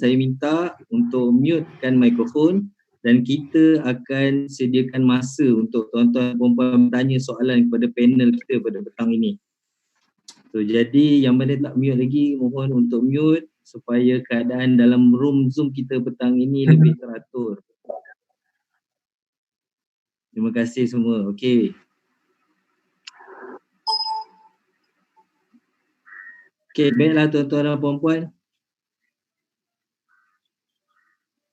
saya minta untuk mutekan mikrofon dan kita akan sediakan masa untuk tuan-tuan perempuan bertanya soalan kepada panel kita pada petang ini. So, jadi yang mana tak mute lagi, mohon untuk mute supaya keadaan dalam room Zoom kita petang ini lebih teratur. Terima kasih semua. Okey. Okey, baiklah tuan-tuan dan puan-puan.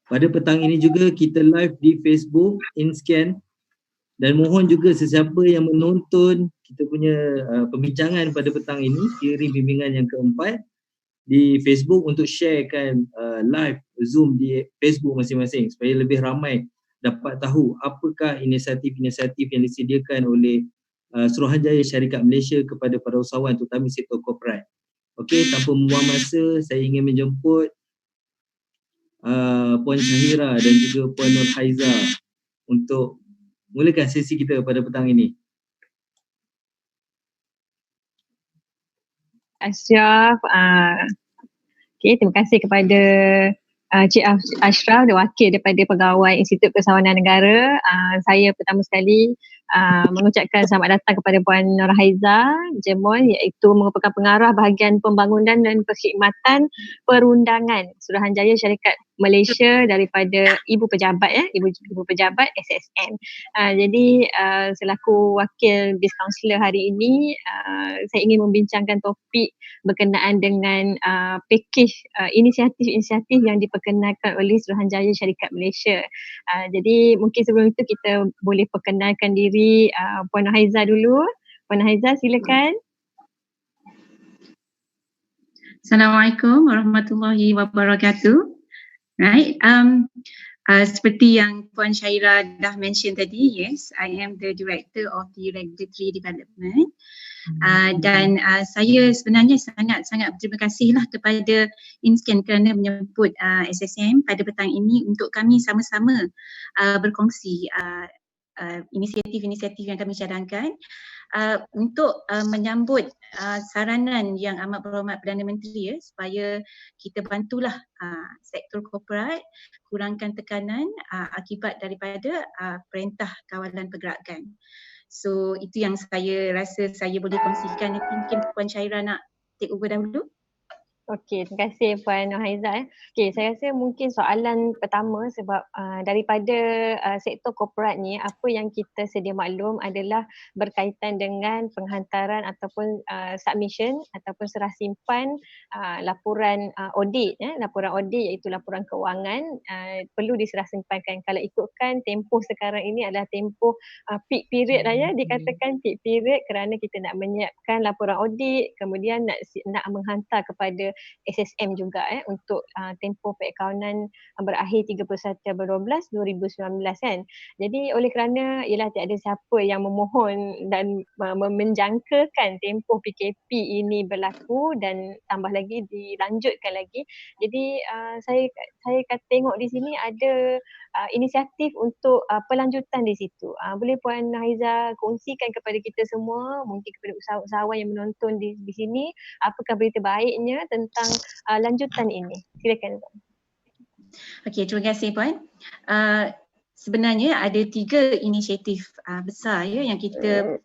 Pada petang ini juga kita live di Facebook, InScan, dan mohon juga sesiapa yang menonton kita punya perbincangan pada petang ini, kiri bimbingan yang keempat di Facebook untuk sharekan live Zoom di Facebook masing-masing supaya lebih ramai dapat tahu apakah inisiatif-inisiatif yang disediakan oleh Suruhanjaya Syarikat Malaysia kepada para usahawan terutama sektor korporat. Okey, tanpa membuang masa, saya ingin menjemput Puan Syahira dan juga Puan Nur Haiza untuk mulakan sesi kita pada petang ini. Ashraf, terima kasih kepada Cik Ashraf, wakil daripada Pegawai Institut Persawanan Negara. Saya pertama sekali mengucapkan selamat datang kepada Puan Nur Haiza Jemon, iaitu merupakan pengarah bahagian pembangunan dan perkhidmatan perundangan Suruhanjaya Syarikat Malaysia daripada Ibu Pejabat Ibu Pejabat SSM. Jadi selaku wakil Biz Counselor hari ini, saya ingin membincangkan topik berkenaan dengan pakej inisiatif-inisiatif yang diperkenalkan oleh Suruhanjaya Syarikat Malaysia. Jadi mungkin sebelum itu kita boleh perkenalkan diri Puan Haiza dulu. Puan Haiza, silakan. Assalamualaikum warahmatullahi wabarakatuh. Right, seperti yang Puan Syahira dah mention tadi, yes, I am the Director of the Regulatory Development. Dan saya sebenarnya sangat berterima kasihlah kepada InScan kerana menyebut SSM pada petang ini untuk kami sama-sama berkongsi inisiatif-inisiatif yang kami cadangkan untuk menyambut saranan yang amat berhormat Perdana Menteri, supaya kita bantulah sektor korporat kurangkan tekanan akibat daripada Perintah Kawalan Pergerakan. So itu yang saya rasa saya boleh kongsikan. Nanti mungkin Puan Syahira nak take over dahulu. Okey, terima kasih Puan Nur Haiza. Okey, saya rasa mungkin soalan pertama sebab daripada sektor korporat ni, apa yang kita sedia maklum adalah berkaitan dengan penghantaran ataupun submission ataupun serah simpan laporan audit. Laporan audit iaitu laporan keuangan perlu diserah simpankan. Kalau ikutkan tempoh sekarang ini adalah tempoh peak period lah, dikatakan peak period kerana kita nak menyiapkan laporan audit, kemudian nak menghantar kepada SSM juga untuk tempoh perakaunan berakhir 31 Februari 2019 kan. Jadi oleh kerana ialah tiada siapa yang memohon dan menjangkakan tempoh PKP ini berlaku dan tambah lagi dilanjutkan lagi. Jadi saya tengok di sini ada inisiatif untuk pelanjutan di situ. Boleh Puan Haiza kongsikan kepada kita semua, mungkin kepada usahawan yang menonton di sini, apakah berita baiknya tentang lanjutan ini? Silakan. Okey, terima kasih Puan. Sebenarnya ada 3 inisiatif besar yang kita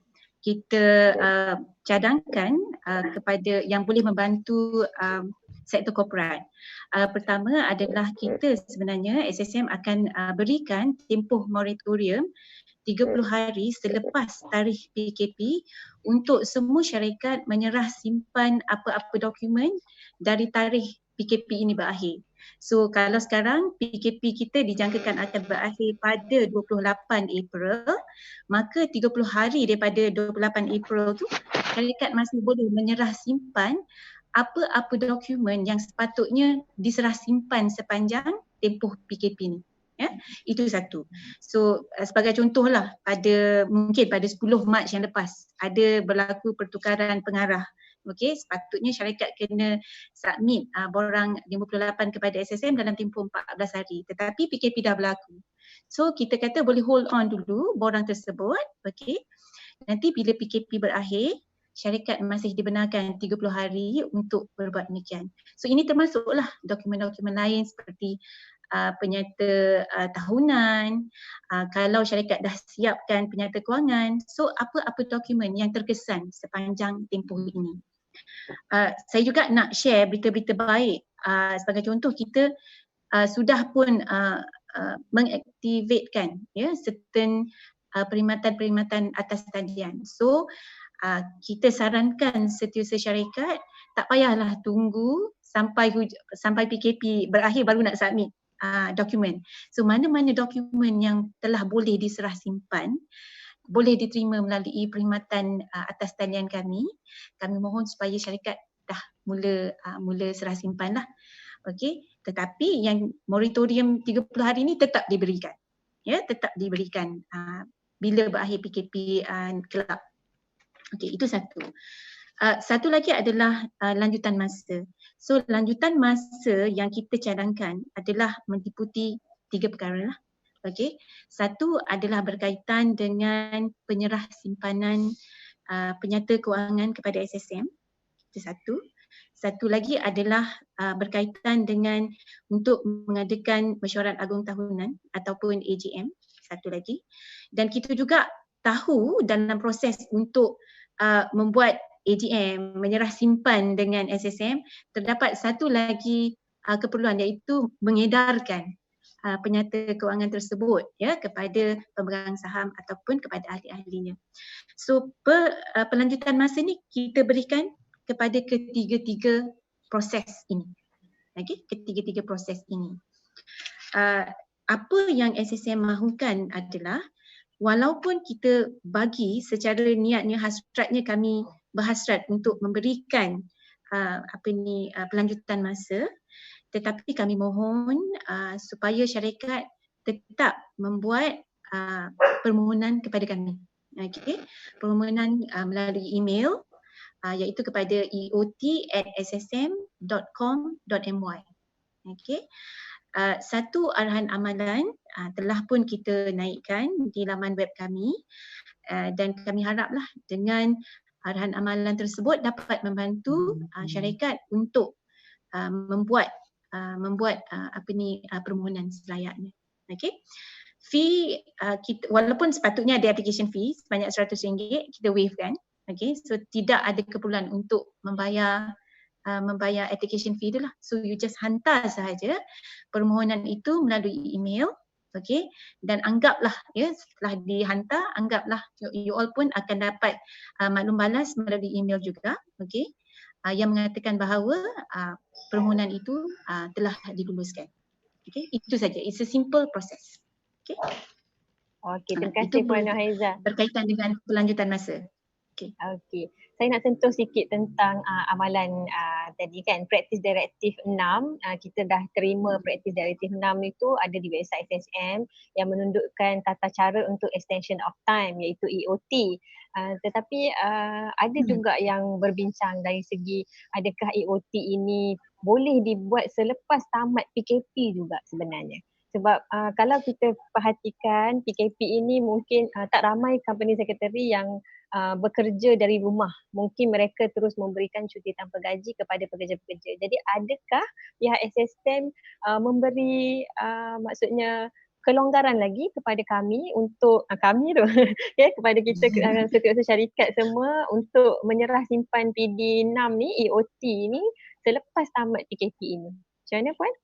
cadangkan kepada yang boleh membantu sektor korporat. Pertama adalah kita sebenarnya SSM akan berikan tempoh moratorium 30 hari selepas tarikh PKP untuk semua syarikat menyerah simpan apa-apa dokumen dari tarikh PKP ini berakhir. So kalau sekarang PKP kita dijangkakan akan berakhir pada 28 April, maka 30 hari daripada 28 April tu syarikat masih boleh menyerah simpan apa-apa dokumen yang sepatutnya diserah simpan sepanjang tempoh PKP ni. Itu satu. So sebagai contohlah, mungkin pada 10 Mac yang lepas ada berlaku pertukaran pengarah. Okey, sepatutnya syarikat kena submit borang 58 kepada SSM dalam tempoh 14 hari. Tetapi PKP dah berlaku. So kita kata boleh hold on dulu borang tersebut. Okey. Nanti bila PKP berakhir, syarikat masih dibenarkan 30 hari untuk berbuat demikian. So ini termasuklah dokumen-dokumen lain seperti penyata tahunan, kalau syarikat dah siapkan penyata kewangan, so apa-apa dokumen yang terkesan sepanjang tempoh ini. Saya juga nak share berita-berita baik. Sebagai contoh, kita sudah pun mengaktifkan certain perkhidmatan atas talian. So kita sarankan setiausaha syarikat tak payahlah tunggu sampai PKP berakhir baru nak submit dokumen. So mana-mana dokumen yang telah boleh diserah simpan boleh diterima melalui perkhidmatan atas talian kami mohon supaya syarikat dah mula serah simpan lah. Okey, tetapi yang moratorium 30 hari ni tetap diberikan. Tetap diberikan bila berakhir PKP kelab. Okey, itu satu. Satu lagi adalah lanjutan masa. So lanjutan masa yang kita cadangkan adalah meliputi 3 perkara lah. Okey. Satu adalah berkaitan dengan penyerah simpanan penyata kewangan kepada SSM. Itu satu. Satu lagi adalah berkaitan dengan untuk mengadakan mesyuarat agung tahunan ataupun AGM. Satu lagi. Dan kita juga tahu dalam proses untuk membuat AGM, menyerah simpan dengan SSM, terdapat satu lagi keperluan iaitu mengedarkan penyata kewangan tersebut kepada pemegang saham ataupun kepada ahli-ahlinya. So pelanjutan masa ni kita berikan kepada ketiga-tiga proses ini. Okey, ketiga-tiga proses ini. Apa yang SSM mahukan adalah walaupun kita bagi secara niatnya, hasratnya kami berhasrat untuk memberikan pelanjutan masa, tetapi kami mohon supaya syarikat tetap membuat permohonan kepada kami. Okey, permohonan melalui email iaitu kepada eot@ssm.com.my. Okey. Satu arahan amalan telah pun kita naikkan di laman web kami dan kami haraplah dengan arahan amalan tersebut dapat membantu syarikat untuk membuat permohonan selayaknya. Okey. Fee kita, walaupun sepatutnya ada application fee sebanyak RM100 kita waive kan. Okey, so tidak ada keperluan untuk membayar application fee tu lah. So you just hantar sahaja permohonan itu melalui email, okey, dan anggaplah setelah dihantar, anggaplah you all pun akan dapat maklum balas melalui email juga, okey, yang mengatakan bahawa permohonan itu telah diluluskan. Okey, itu saja. It's a simple process. Okey. Okey, terima kasih Puan Nur Haiza. Berkaitan dengan kelanjutan masa. Okey. Saya nak sentuh sikit tentang amalan tadi kan, Praktis Direktif 6. Kita dah terima Praktis Direktif 6 itu ada di website SSM yang menunjukkan tata cara untuk extension of time iaitu EOT. Tetapi ada juga yang berbincang dari segi adakah EOT ini boleh dibuat selepas tamat PKP juga sebenarnya. Sebab kalau kita perhatikan PKP ini mungkin tak ramai company secretary yang bekerja dari rumah. Mungkin mereka terus memberikan cuti tanpa gaji kepada pekerja-pekerja. Jadi adakah pihak SSM memberi maksudnya kelonggaran lagi kepada kami untuk kami tu kepada kita setiausaha syarikat semua untuk menyerah simpan PD 6 ni, EOT ni selepas tamat PKP ini. Macam mana Puan?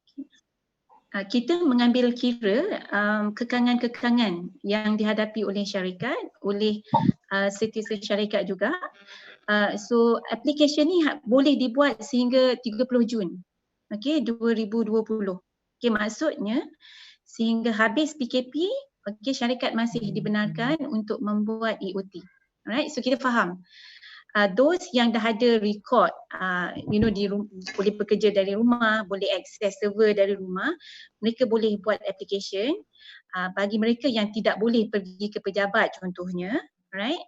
Kita mengambil kira kekangan-kekangan yang dihadapi oleh syarikat, oleh setiausaha syarikat juga. So application ni boleh dibuat sehingga 30 Jun 2020. Okay, maksudnya sehingga habis PKP, syarikat masih dibenarkan untuk membuat EOT. Alright, so kita faham. Those yang dah ada record, boleh bekerja dari rumah, boleh akses server dari rumah, mereka boleh buat application. Bagi mereka yang tidak boleh pergi ke pejabat contohnya, right,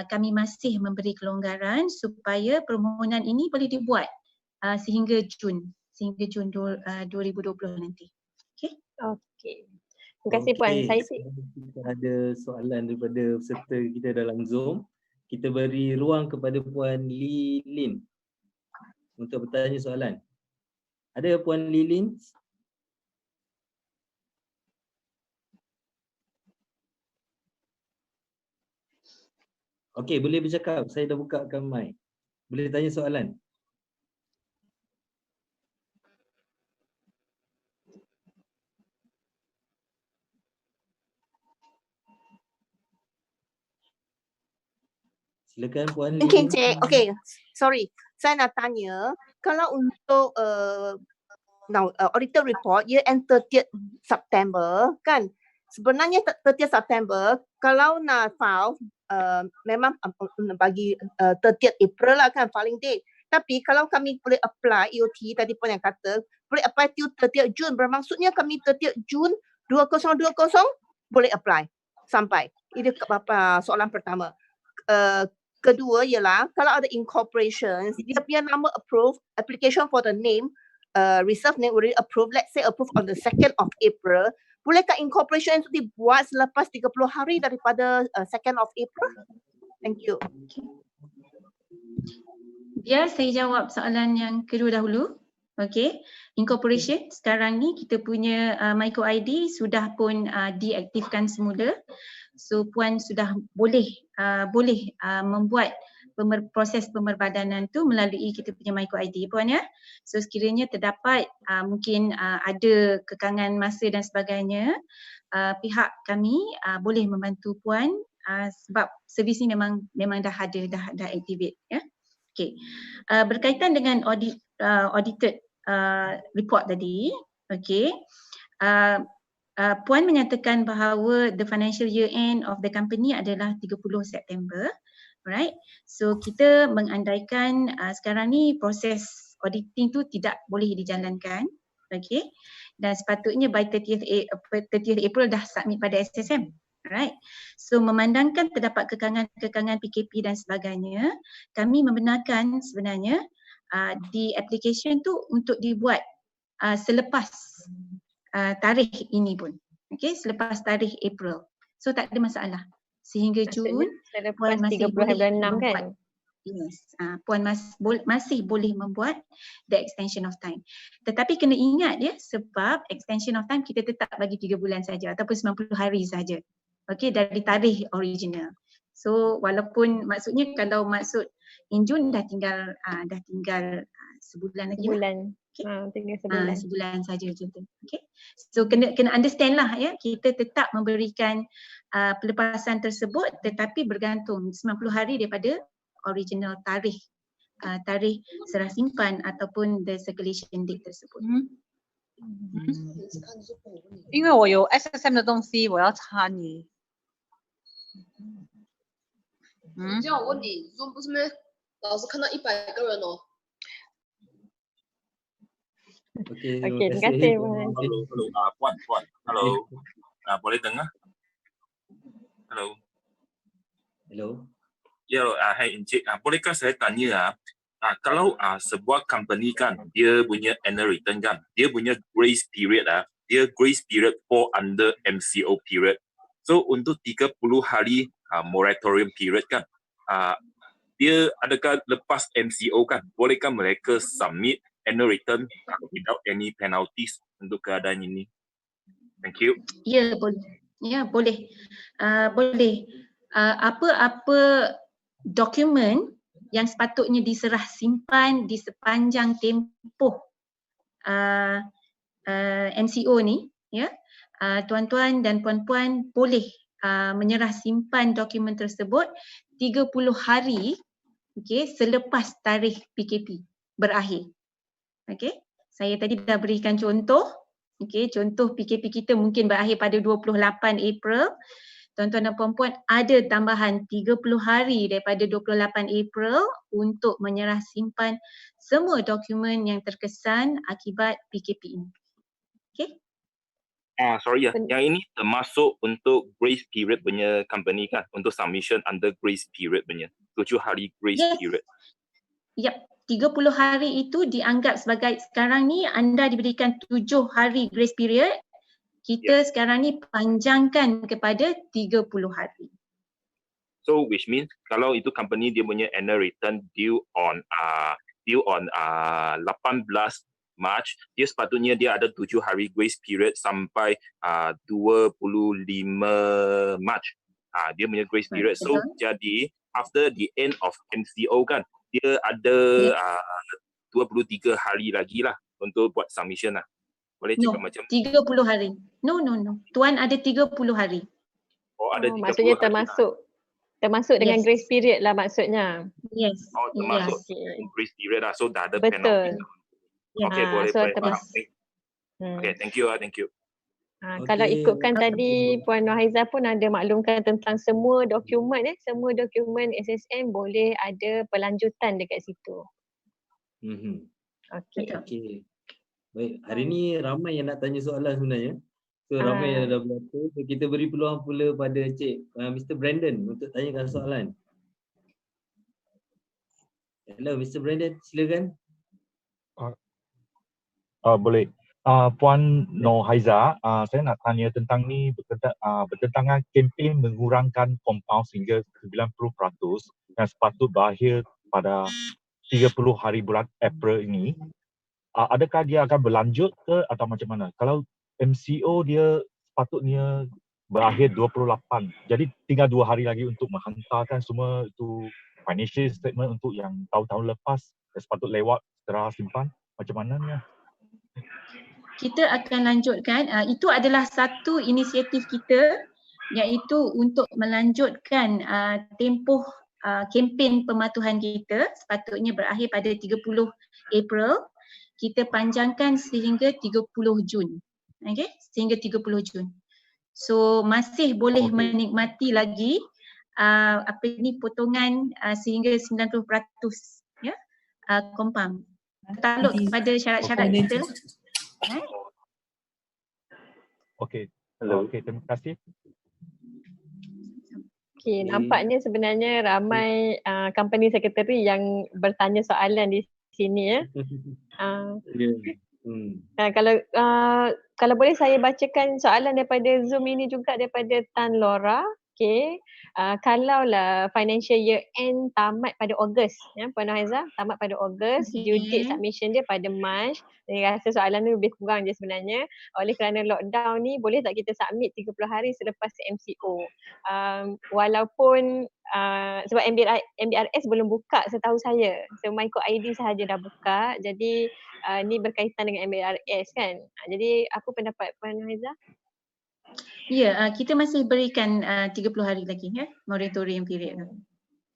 kami masih memberi kelonggaran supaya permohonan ini boleh dibuat sehingga Jun 2020 nanti. Okey. Terima kasih Puan. Saya kita ada soalan daripada peserta kita dalam Zoom. kita beri ruang kepada Puan Lilin untuk bertanya soalan. Ada Puan Lilin? Okey, boleh bercakap. Saya dah bukakan mic. Boleh tanya soalan. Silakan Puan Lilin. Okay, Encik. Okay, sorry. Saya nak tanya, kalau untuk auditor report year end 30th September kan, sebenarnya 30th September kalau nak file memang bagi 30th April lah kan filing date. Tapi kalau kami boleh apply EOT tadi pun yang kata boleh apply till 30th June, bermaksudnya kami 30th June 2020 boleh apply sampai. Ini soalan pertama. Kedua ialah kalau ada incorporations, dia punya nama approve, application for the name, reserve name already approved, let's say approved on the 2nd of April, bolehkah incorporation itu dibuat selepas 30 hari daripada 2nd of April? Thank you. Biar saya jawab soalan yang kedua dahulu. Okay, incorporation sekarang ni kita punya Myco ID sudah pun diaktifkan semula. So Puan sudah boleh membuat proses pemerbadanan tu melalui kita punya Myco ID Puan ya. So sekiranya terdapat mungkin ada kekangan masa dan sebagainya, pihak kami boleh membantu Puan sebab servis ni memang dah ada, dah activate ya. Okay. Berkaitan dengan audited report tadi, okay. Puan menyatakan bahawa the financial year end of the company adalah 30 September. Alright. So kita mengandaikan sekarang ni proses auditing tu tidak boleh dijalankan. Okay. Dan sepatutnya by 30th April dah submit pada SSM. Alright. So memandangkan terdapat kekangan PKP dan sebagainya, kami membenarkan sebenarnya di application tu untuk dibuat selepas tarikh ini pun. Okay, selepas tarikh April. So tak ada masalah. Sehingga Jun, Puan masih boleh membuat. Kan? Yes, Puan masih boleh membuat the extension of time. Tetapi kena ingat ya, sebab extension of time kita tetap bagi 3 bulan saja ataupun 90 hari saja. Okay, dari tarikh original. So walaupun maksudnya kalau maksud in June dah tinggal sebulan lagi. Sebulan. Okay. Tinggal sebulan. Sebulan saja macam tu. Okay. So kena understand lah ya, kita tetap memberikan pelepasan tersebut tetapi bergantung 90 hari daripada original tarikh serah simpan ataupun the circulation date tersebut. 因为我有 SSM 的东西，我要插你。这样我问你 ，Zoom 不是咩？老师看到100个人哦。Okey, terima kasih. Puan, hello. Boleh dengar? Hello. Hello. Ya, hai Encik. Bolehkah saya tanya kalau sebuah company kan dia punya annual return kan, dia punya grace period dia grace period fall under MCO period. So untuk 30 hari moratorium period kan, dia adakah lepas MCO kan, bolehkah mereka submit annual return without any penalties untuk keadaan ini? Thank you. Ya, boleh. Ya, boleh. Boleh. Apa-apa dokumen yang sepatutnya diserah simpan di sepanjang tempoh MCO ni, ya, tuan-tuan dan puan-puan boleh menyerah simpan dokumen tersebut 30 hari, okay, selepas tarikh PKP berakhir. Okay, saya tadi dah berikan contoh. Okay, contoh PKP kita mungkin berakhir pada 28 April. Tuan-tuan dan puan-puan ada tambahan 30 hari daripada 28 April untuk menyerah simpan semua dokumen yang terkesan akibat PKP ini. Okay. Sorry ya, yang ini termasuk untuk grace period punya company kan, untuk submission under grace period punya 7 hari grace period. Yep, 30 hari itu dianggap sebagai sekarang ni anda diberikan 7 hari grace period. Kita sekarang ni panjangkan kepada 30 hari. So which means kalau itu company dia punya annual return due on 18 March, dia sepatutnya dia ada 7 hari grace period sampai 25 March. Dia punya grace period. So jadi after the end of MCO kan, dia ada 23 hari lagi lah untuk buat submission lah. Boleh cakap macam 30 hari. No. Tuan ada 30 hari. ada 30 maksudnya hari. termasuk dengan Yes. grace period lah maksudnya. Yes. Termasuk Yes. grace period lah. So dah ada Betul. penalty. Okay, boleh. So boleh. termasuk. Okay, thank you. Kalau ikutkan tadi Puan Nur Haizah pun ada maklumkan tentang semua dokumen SSM boleh ada pelanjutan dekat situ. Okey. Baik, hari ni ramai yang nak tanya soalan sebenarnya. So ramai yang dah berapa. So kita beri peluang pula pada Mr. Brandon untuk tanyakan soalan. Hello Mr. Brandon, silakan. Boleh. Puan Nur Haizah, saya nak tanya tentang ni bertentangan kempen mengurangkan kompaun sehingga 90% yang sepatut berakhir pada 30 hari bulan April ini. Adakah dia akan berlanjut ke atau macam mana? Kalau MCO dia sepatutnya berakhir 28. Jadi tinggal 2 hari lagi untuk menghantarkan semua itu financial statement untuk yang tahun-tahun lepas yang sepatut lewat secara simpan. Macam mana ni? Kita akan lanjutkan, itu adalah satu inisiatif kita iaitu untuk melanjutkan tempoh kempen pematuhan kita sepatutnya berakhir pada 30 April. Kita panjangkan sehingga 30 Jun. Okey, sehingga 30 Jun. So masih boleh menikmati lagi potongan sehingga 90% ya. Compound. Takluk kepada syarat-syarat kita lah. Okey. Terima kasih. Nampaknya sebenarnya ramai company secretary yang bertanya soalan di sini ya. Kalau boleh saya bacakan soalan daripada Zoom ini juga daripada Tan Laura. Kalaulah financial year end tamat pada Ogos, ya Puan Nur Haizah, tamat pada Ogos, due date submission dia pada March. Saya rasa soalan ni lebih kurang je sebenarnya. Oleh kerana lockdown ni, boleh tak kita submit 30 hari selepas MCO? Walaupun sebab MBRS belum buka setahu saya. So MyCode ID sahaja dah buka. Jadi ni berkaitan dengan MBRS kan. Jadi apa pendapat Puan Nur Haizah? Ya, kita masih berikan 30 hari lagi ya, moratorium period.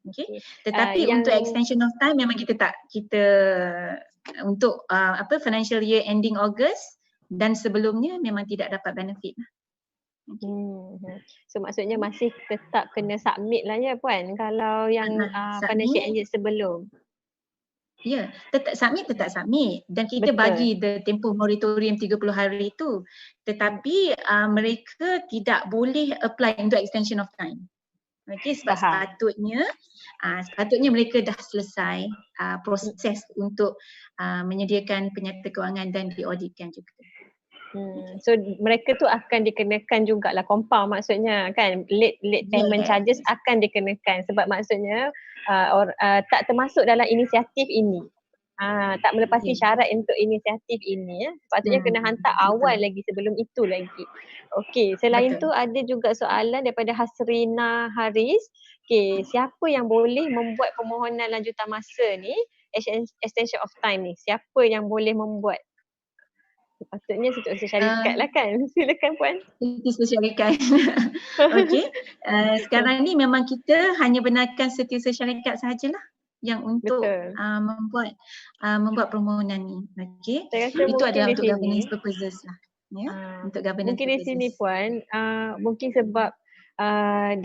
Okey. Tetapi untuk extension of time memang kita untuk financial year ending August dan sebelumnya memang tidak dapat benefit. So maksudnya masih tetap kena submit lah ya Puan kalau yang financial year sebelum. Ya, tetap submit dan kita bagi tempoh moratorium 30 hari itu. Tetapi mereka tidak boleh apply untuk extension of time. Okey, sebab sepatutnya mereka dah selesai proses untuk menyediakan penyata kewangan dan diauditkan juga. So mereka tu akan dikenakan jugalah compound maksudnya kan, late payment charges akan dikenakan sebab maksudnya tak termasuk dalam inisiatif ini. Tak melepasi syarat untuk inisiatif ini ya. Sepatutnya kena hantar awal lagi sebelum itu lagi. Okey, selain tu ada juga soalan daripada Hasrina Haris. Okey, siapa yang boleh membuat permohonan lanjutan masa ni, extension of time ni? Siapa yang boleh membuat? Sepatutnya setiausaha syarikat lah kan. Silakan Puan. Setiausaha syarikat. Okey. Sekarang ni memang kita hanya benarkan setiausaha syarikat sahajalah yang untuk membuat permohonan ni. Okey. Itu adalah untuk governance purposes lah. Ya. Untuk governance mungkin purposes. Di sini Puan, mungkin sebab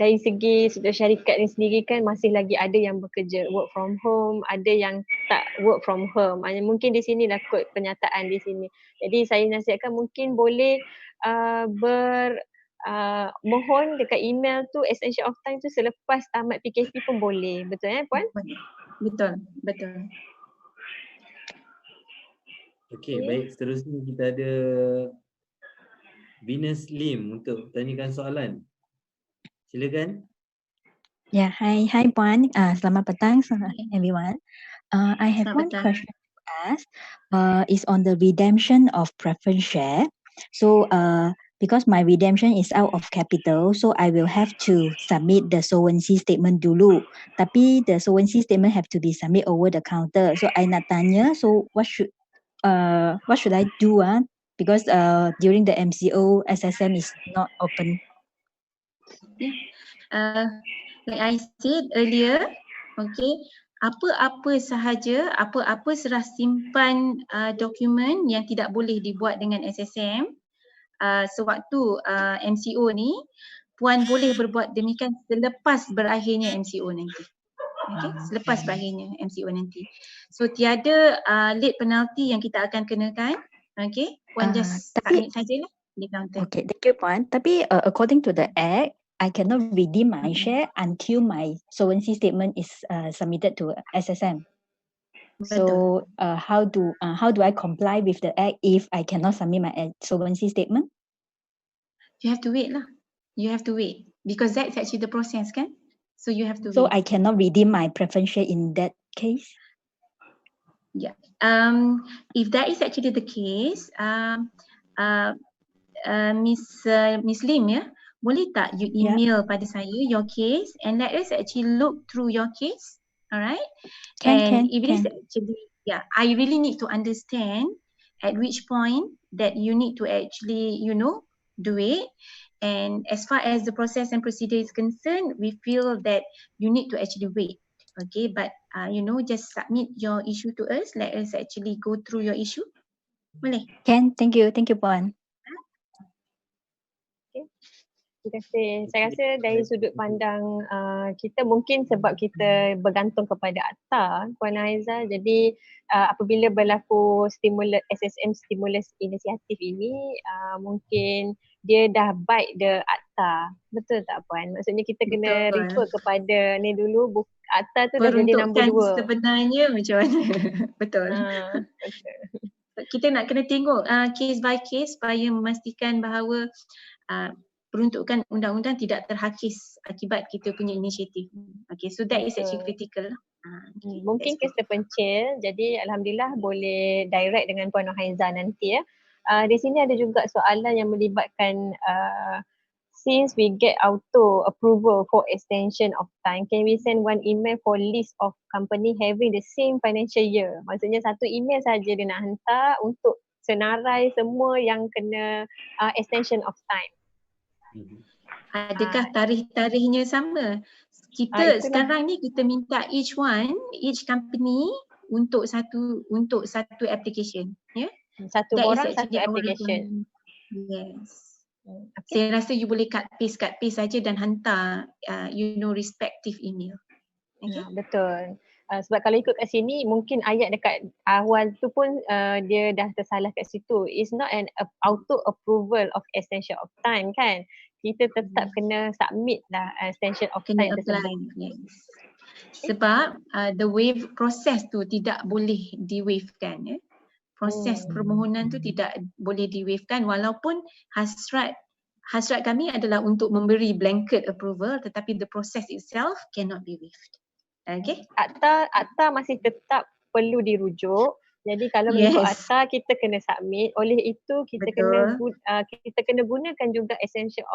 dari segi setiausaha syarikat ni sendiri kan masih lagi ada yang bekerja work from home, ada yang tak work from home. Mungkin di sini lah kod penyataan di sini. Jadi saya nasihatkan mungkin boleh mohon dekat email tu extension of time tu selepas tamat PKP pun boleh. Betul Puan? Betul. Okey, baik, seterusnya kita ada Venus Lim untuk tanyakan soalan. Silakan. Yeah, hi Puan. Selamat petang, everyone. I have Selamat one petang. question to ask. Is on the redemption of preference share. So, because my redemption is out of capital, so I will have to submit the solvency statement dulu. Tapi the solvency statement have to be submit over the counter. So I nak tanya, so what should I do? Because during the MCO, SSM is not open. Like I said earlier, okay, apa-apa sahaja, apa-apa serah simpan dokumen yang tidak boleh dibuat dengan SSM sewaktu MCO ni, Puan boleh berbuat demikian selepas berakhirnya MCO nanti. Okay, selepas berakhirnya MCO nanti. So tiada late penalty yang kita akan kenakan. Okay, Puan just submit sajalah di counter. Okay, thank you Puan. Tapi according to the Act, I cannot redeem my share until my solvency statement is submitted to SSM. So how do I comply with the Act if I cannot submit my solvency statement? You have to wait lah. You have to wait because that's actually the process kan. So you have to So wait. I cannot redeem my preference share in that case? Yeah. If that is actually the case, Miss Lim ya, boleh tak you email pada saya your case and let us actually look through your case, alright? And if it is actually, I really need to understand at which point that you need to actually, do it. And as far as the process and procedure is concerned, we feel that you need to actually wait. Okay, but just submit your issue to us. Let us actually go through your issue. Boleh? Thank you Puan. Terima kasih. Saya rasa dari sudut pandang kita mungkin sebab kita bergantung kepada Akta, Puan Haiza, jadi apabila berlaku SSM stimulus inisiatif ini, mungkin dia dah bite the Akta. Betul tak Puan? Maksudnya kita kena refer kepada ni dulu, Akta tu dah jadi nombor 2. Sebenarnya macam mana? Betul. Betul. Kita nak kena tengok case by case supaya memastikan bahawa peruntukan undang-undang tidak terhakis akibat kita punya inisiatif. Okay, so that is actually critical. Mungkin kes terpencil, jadi Alhamdulillah boleh direct dengan Puan Haiza nanti ya. Di sini ada juga soalan yang melibatkan since we get auto approval for extension of time, can we send one email for list of company having the same financial year? Maksudnya satu email saja dia nak hantar untuk senarai semua yang kena extension of time. Adakah tarikh-tarikhnya sama? Kita sekarang ni kita minta each company untuk satu application, ya? Satu orang satu application. Yes. Saya rasa you boleh cut paste saja dan hantar respective email. Okay? Betul. Sebab kalau ikut kat sini mungkin ayat dekat awal tu pun dia dah tersalah kat situ. It's not an auto approval of extension of time kan. Kita tetap kena submit lah extension of time tersebut. Yes. Sebab the waive process tu tidak boleh di-waivekan ya. Proses permohonan tu tidak boleh di-waivekan walaupun hasrat kami adalah untuk memberi blanket approval tetapi the process itself cannot be waived. Okay. Akta masih tetap perlu dirujuk. Jadi kalau mengikut Akta kita kena submit. Oleh itu kita kena gunakan juga essential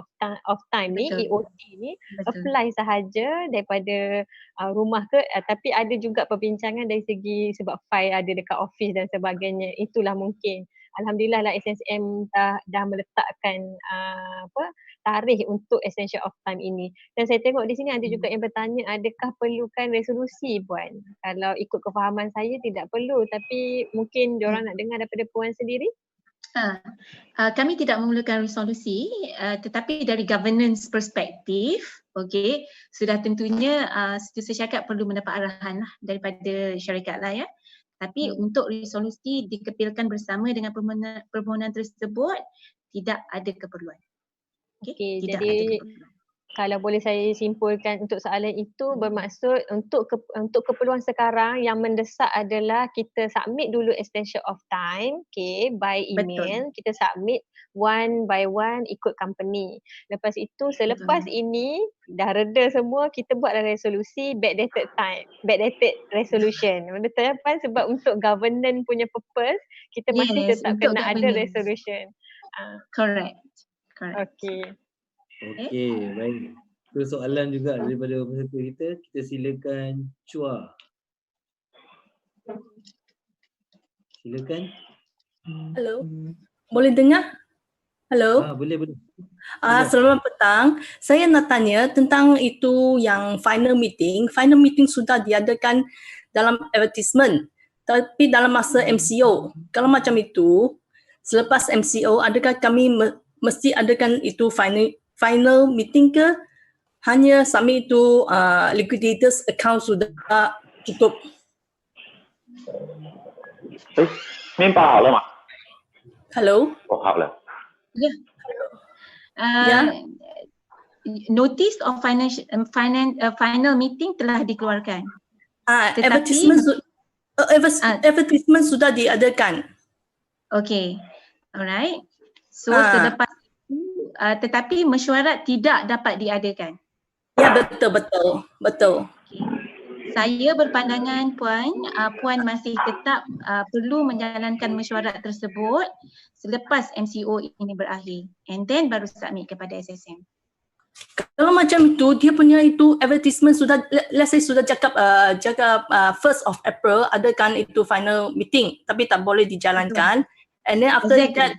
of time ni, EOT ni, apply sahaja daripada rumah ke, tapi ada juga perbincangan dari segi sebab file ada dekat office dan sebagainya. Itulah mungkin. Alhamdulillah lah SSM dah meletakkan tarikh untuk extension of time ini. Dan saya tengok di sini ada juga yang bertanya adakah perlukan resolusi Puan? Kalau ikut kefahaman saya tidak perlu, tapi mungkin diorang nak dengar daripada Puan sendiri. Kami tidak memerlukan resolusi, tetapi dari governance perspektif, okay, sudah tentunya saya cakap perlu mendapat arahan lah daripada syarikat lah ya. Tapi untuk resolusi dikepilkan bersama dengan permohonan tersebut tidak ada keperluan. Okay, jadi Kalau boleh saya simpulkan untuk soalan itu bermaksud untuk keperluan sekarang yang mendesak adalah kita submit dulu extension of time, okay, by email. Betul. Kita submit one by one ikut company. Lepas itu selepas ini dah reda semua, kita buatlah resolusi backdated time, backdated resolution. Betul ya Puan? Sebab untuk governance punya purpose, kita masih Yes, tetap untuk kena ada governance. resolution. Correct. Correct. Okay. Okey, baik. Itu soalan juga daripada peserta kita. Kita silakan Chua. Silakan. Hello. Boleh dengar? Hello. Boleh. Selamat petang. Saya nak tanya tentang itu yang final meeting. Final meeting sudah diadakan dalam advertisement. Tapi dalam masa MCO, kalau macam itu, selepas MCO, adakah kami mesti adakan itu final meeting ke? Hanya submit itu liquidators account sudah cukup. 面包好了吗？ Hello. 哦，好了。 Notice of final meeting telah dikeluarkan. Advertisement sudah diadakan. Okay, alright. So selepas itu, tetapi mesyuarat tidak dapat diadakan. Ya, betul. Okay. Saya berpandangan Puan, Puan masih tetap perlu menjalankan mesyuarat tersebut selepas MCO ini berakhir, and then baru submit kepada SSM. Kalau macam itu, dia punya itu advertisement sudah, let's say sudah cakap 1st of April adakan itu final meeting, tapi tak boleh dijalankan. And then after that,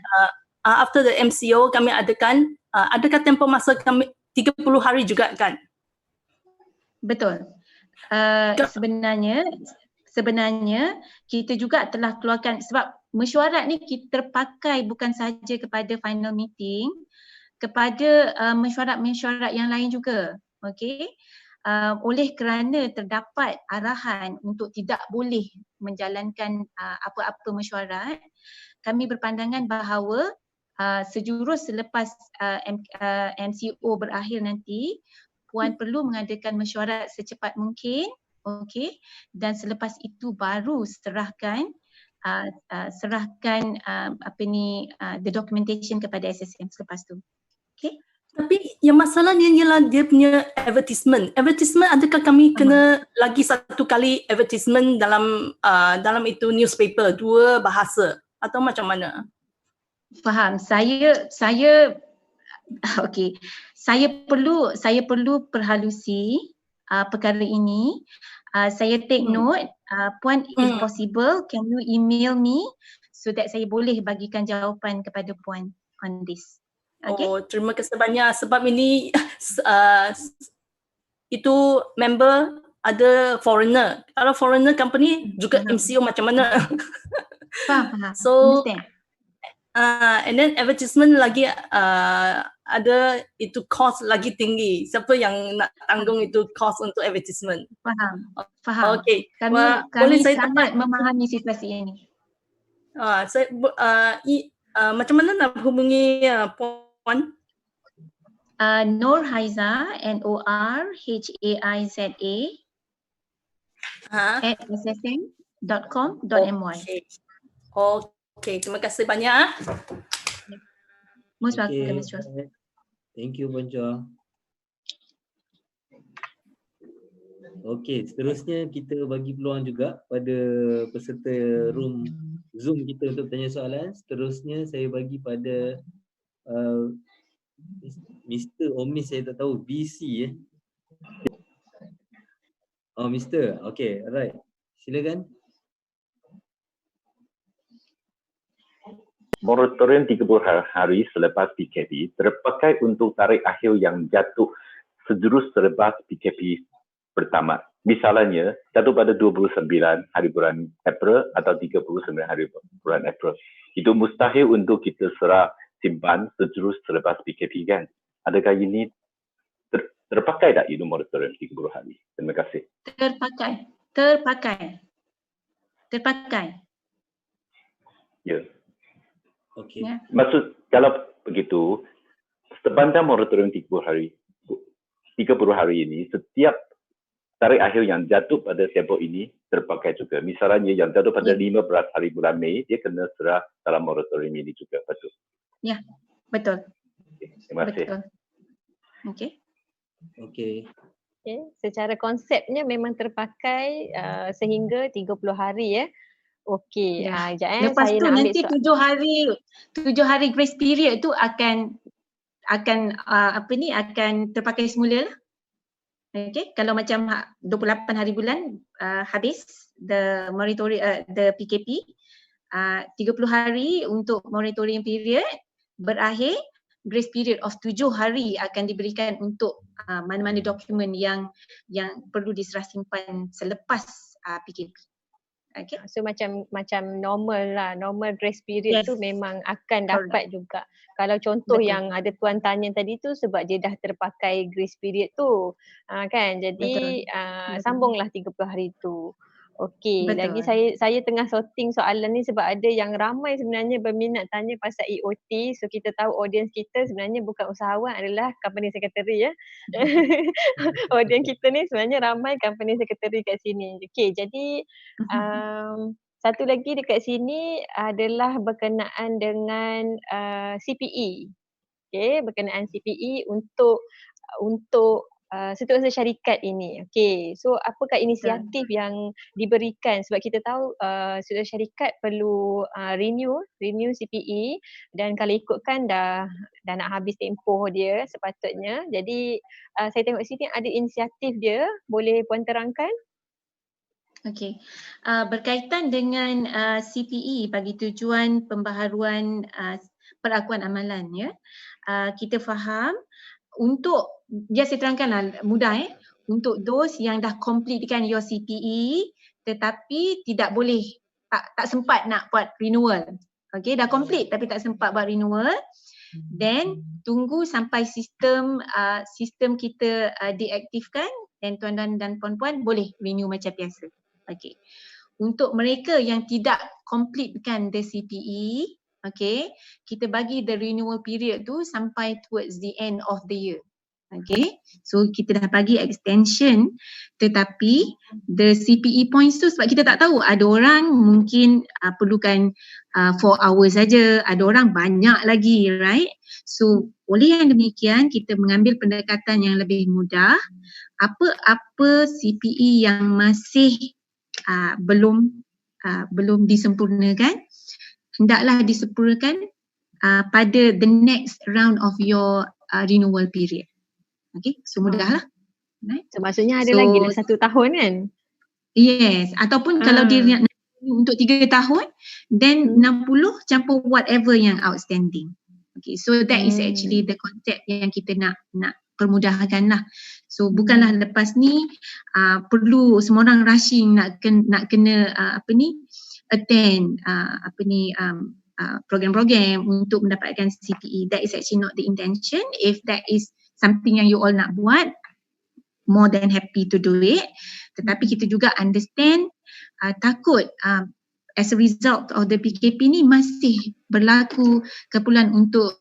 after the MCO kami adakan, adakah tempoh masa kami 30 hari juga kan? Betul. Sebenarnya kita juga telah keluarkan, sebab mesyuarat ni kita terpakai bukan sahaja kepada final meeting, kepada mesyuarat-mesyuarat yang lain juga. Okey. Oleh kerana terdapat arahan untuk tidak boleh menjalankan apa-apa mesyuarat, kami berpandangan bahawa sejurus selepas MCO berakhir nanti, Puan perlu mengadakan mesyuarat secepat mungkin, okey, dan selepas itu baru serahkan the documentation kepada SSM selepas tu. Okey. Tapi yang masalahnya ialah dia punya advertisement. Advertisement adakah kami kena lagi satu kali advertisement dalam itu newspaper, 2 bahasa atau macam mana? Faham. Saya okey. Saya perlu perhalusi perkara ini. Saya take note. Puan, if possible, can you email me so that saya boleh bagikan jawapan kepada Puan on this. Okay? Oh, terima kasih banyak sebab ini itu member ada foreigner. Kalau foreigner company juga MCO macam mana? Faham. So, understand. And then advertisement lagi ada itu cost lagi tinggi. Siapa yang nak tanggung itu cost untuk advertisement? Faham. Okay. Kami sangat memahami situasi ini. Macam mana nak hubungi Puan? Nur Haiza, NORHAIZA @ssm.com.my. Okay, terima kasih banyak. Most welcome, Ms. Ros. Thank you, Puan Chua. Okey, seterusnya kita bagi peluang juga pada peserta room Zoom kita untuk tanya soalan. Seterusnya saya bagi pada Mr. or Miss, saya tak tahu, BC Oh, Mr. Okey, alright. Silakan. Moratorium 30 hari selepas PKP terpakai untuk tarikh akhir yang jatuh sejurus selepas PKP pertama. Misalnya, jatuh pada 29 hari bulan April atau 39 hari bulan April. Itu mustahil untuk kita serah simpan sejurus selepas PKP kan? Adakah ini terpakai tak itu moratorium 30 hari? Terima kasih. Terpakai. Ya. Okey. Ya. Maksud kalau begitu, sepanjang moratorium 30 hari 30 hari ini, setiap tarikh akhir yang jatuh pada tempoh ini terpakai juga. Misalnya yang jatuh pada 15 hari bulan Mei, dia kena serah dalam moratorium ini juga. Betul. Ya, betul. Terima kasih. Betul. Okey. Okey. Okay. Secara konsepnya memang terpakai sehingga 30 hari ya. Okey. Ya. saya Lepas tu nak ambil nanti 7 hari grace period tu akan akan terpakai semula lah. Okay, kalau macam 28 hari bulan habis the moratorium the PKP, 30 hari untuk moratorium period berakhir, grace period of 7 hari akan diberikan untuk mana-mana dokumen yang perlu diserah simpan selepas PKP. Okay. So macam normal lah, normal grace period tu memang akan dapat juga. Kalau contoh yang ada tuan tanya tadi tu sebab dia dah terpakai grace period tu, kan? Jadi sambunglah 30 hari tu. Okey, lagi saya tengah sorting soalan ni sebab ada yang ramai sebenarnya berminat tanya pasal EOT. So kita tahu audience kita sebenarnya bukan usahawan, adalah company secretary ya. Audience kita ni sebenarnya ramai company secretary kat sini. Okey, jadi satu lagi dekat sini adalah berkenaan dengan CPE. Okey, berkenaan CPE untuk setiausaha syarikat ini. Okey, so apakah inisiatif yang diberikan, sebab kita tahu setiausaha syarikat perlu renew CPE, dan kalau ikutkan dah nak habis tempoh dia sepatutnya. Jadi saya tengok sini ada inisiatif dia, boleh puan terangkan? Okey, berkaitan dengan CPE bagi tujuan pembaharuan perakuan amalan ya, kita faham untuk, saya terangkanlah mudah untuk those yang dah completekan your CPE tetapi tidak boleh, tak sempat nak buat renewal. Okey, dah complete tapi tak sempat buat renewal, then tunggu sampai sistem kita diaktifkan, dan tuan-tuan dan puan-puan boleh renew macam biasa. Okey. Untuk mereka yang tidak completekan the CPE, okay, kita bagi the renewal period tu sampai towards the end of the year. Okay, so kita dah bagi extension, tetapi the CPE points tu sebab kita tak tahu, ada orang mungkin perlukan 4 hours saja, ada orang banyak lagi, right? So oleh yang demikian kita mengambil pendekatan yang lebih mudah. Apa CPE yang masih belum disempurnakan, hendaklah disempurnakan pada the next round of your renewal period. Okay, so mudahlah. Right? So maksudnya ada lagi dah 1 tahun kan? Yes, ataupun kalau dia nak untuk 3 tahun, then 60 campur whatever yang outstanding. Okay, so that is actually the concept yang kita nak permudahkan lah. So bukanlah lepas ni perlu semua orang rushing nak kena attend program-program untuk mendapatkan CPE. That is actually not the intention. If that is something yang you all nak buat, more than happy to do it. Tetapi kita juga understand takut as a result of the PKP ni masih berlaku keperluan untuk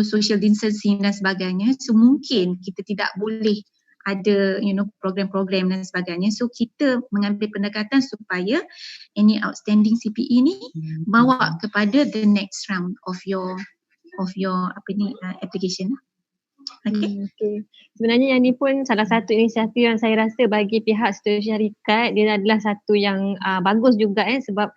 social distancing dan sebagainya. So mungkin kita tidak boleh ada program-program dan sebagainya. So kita mengambil pendekatan supaya any outstanding CPE ni bawa kepada the next round of your application. Okay. Sebenarnya yang ni pun salah satu inisiatif yang saya rasa bagi pihak setiausaha syarikat, dia adalah satu yang bagus juga sebab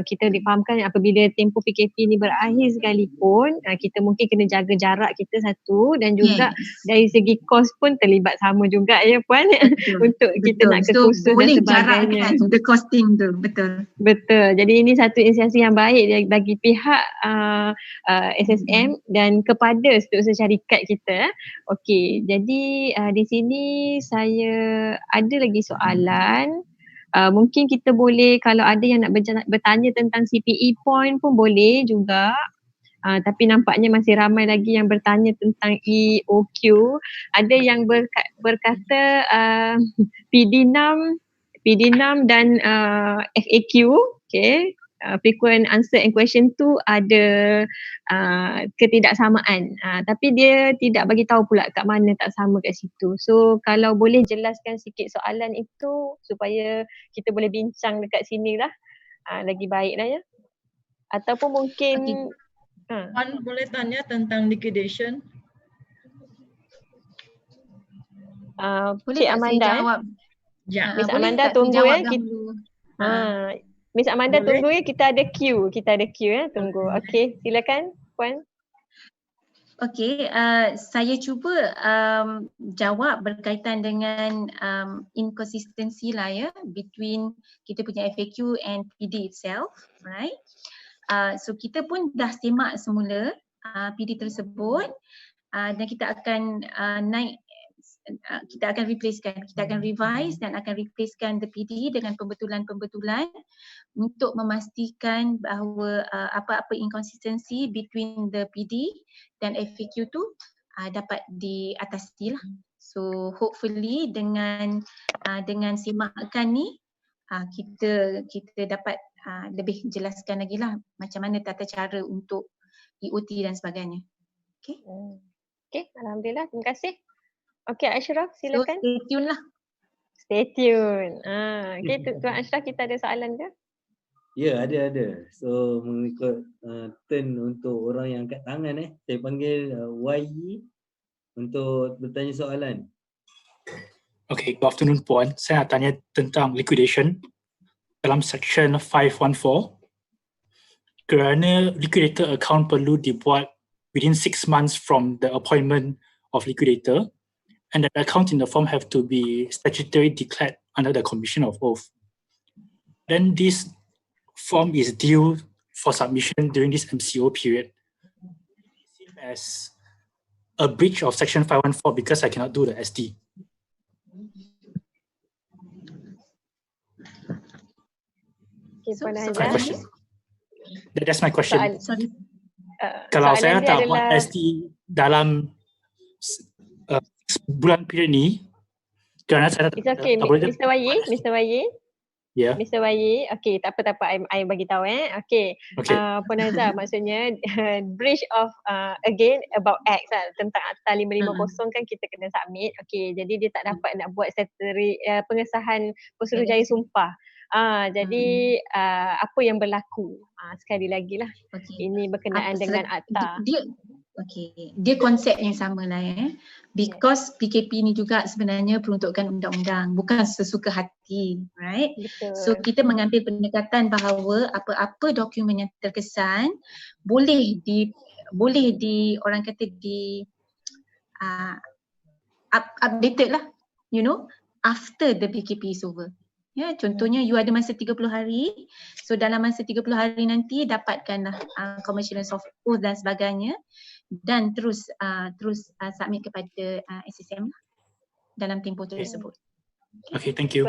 kita difahamkan apabila tempoh PKP ni berakhir sekalipun, kita mungkin kena jaga jarak kita satu, dan juga dari segi kos pun terlibat sama juga ya puan. Untuk kita nak ke kursus dan sebagainya. Jarakkan the costing tu, betul. Jadi ini satu inisiatif yang baik bagi pihak SSM dan kepada setiausaha syarikat kita. Okey, jadi di sini saya ada lagi soalan. Mungkin kita boleh, kalau ada yang nak bertanya tentang CPE point pun boleh juga. Tapi nampaknya masih ramai lagi yang bertanya tentang EOQ. Ada yang berkata PD6 dan FAQ. Okay. frequent answer and question tu ada ketidaksamaan. Tapi dia tidak bagi tahu pula kat mana tak sama kat situ. So kalau boleh jelaskan sikit soalan itu supaya kita boleh bincang dekat sini lah. Lagi baik lah ya. Ataupun mungkin Puan boleh tanya tentang liquidation? Boleh Cik tak Amanda saya jawab? Ya. Miss Boleh Amanda tak saya tunggu jawab ya. dahulu? Miss Amanda Boleh. tunggu ya, kita ada queue ya, tunggu. Okey, silakan Puan. Okey, saya cuba jawab berkaitan dengan inconsistency lah ya between kita punya FAQ and PD itself, right? So kita pun dah semak semula PD tersebut dan kita akan kita akan revise dan akan replacekan the PD dengan pembetulan-pembetulan untuk memastikan bahawa apa-apa inconsistency between the PD dan FAQ tu dapat diatasi lah. So hopefully dengan simakkan ni kita dapat lebih jelaskan lagi lah macam mana tata cara untuk EOT dan sebagainya. Okay. Okay, Alhamdulillah, terima kasih. Okay, Ashraf silakan. So stay tune lah. Stay tune. Okay, Tuan Ashraf, kita ada soalan ke? Ya, ada. So mengikut turn untuk orang yang angkat tangan saya panggil YE untuk bertanya soalan. Okay, good afternoon Puan. Saya nak tanya tentang liquidation dalam section 514. Kerana liquidator account perlu dibuat within 6 months from the appointment of liquidator, and the account in the form have to be statutorily declared under the Commission of Oath. Then this form is due for submission during this MCO period. As a breach of section 514 because I cannot do the SD. That's my question. Kalau saya tak buat SD dalam bulan period ni, kerana saya tak boleh. Mr. Y. Yeah. Mr. Y, okay, tak apa, I bagi tahu Okay. Puan Azhar, maksudnya breach of again about X lah, tentang Akta 550 kan kita kena submit. Okay, jadi dia tak dapat nak buat statutory pengesahan Pesuruhjaya Sumpah. Jadi apa yang berlaku? Sekali lagi lah. Ini berkenaan dengan Akta. Dia konsep yang sama lah because PKP ni juga sebenarnya peruntukan undang-undang, bukan sesuka hati, right? Betul. So kita mengambil pendekatan bahawa apa-apa dokumen yang terkesan boleh di orang kata di updated lah, after the PKP is over. Ya, contohnya you ada masa 30 hari, so dalam masa 30 hari nanti dapatkanlah commercial of oath dan sebagainya dan terus submit kepada SSM dalam tempoh tersebut. Okay, thank you.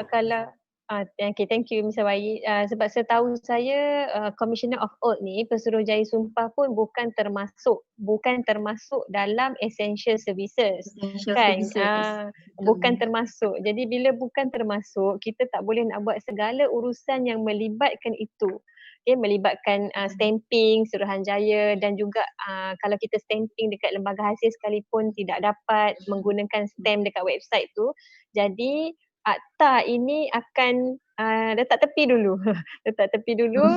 Thank you Mr. Y. Sebab setahu saya Commissioner of Oath ni, Pesuruhjaya Sumpah pun bukan termasuk dalam essential services. Bukan termasuk. Jadi bila bukan termasuk, kita tak boleh nak buat segala urusan yang melibatkan itu. Okay, melibatkan stamping, Suruhanjaya dan juga kalau kita stamping dekat lembaga hasil sekalipun tidak dapat menggunakan stamp dekat website tu. Jadi Akta ini akan letak tepi dulu.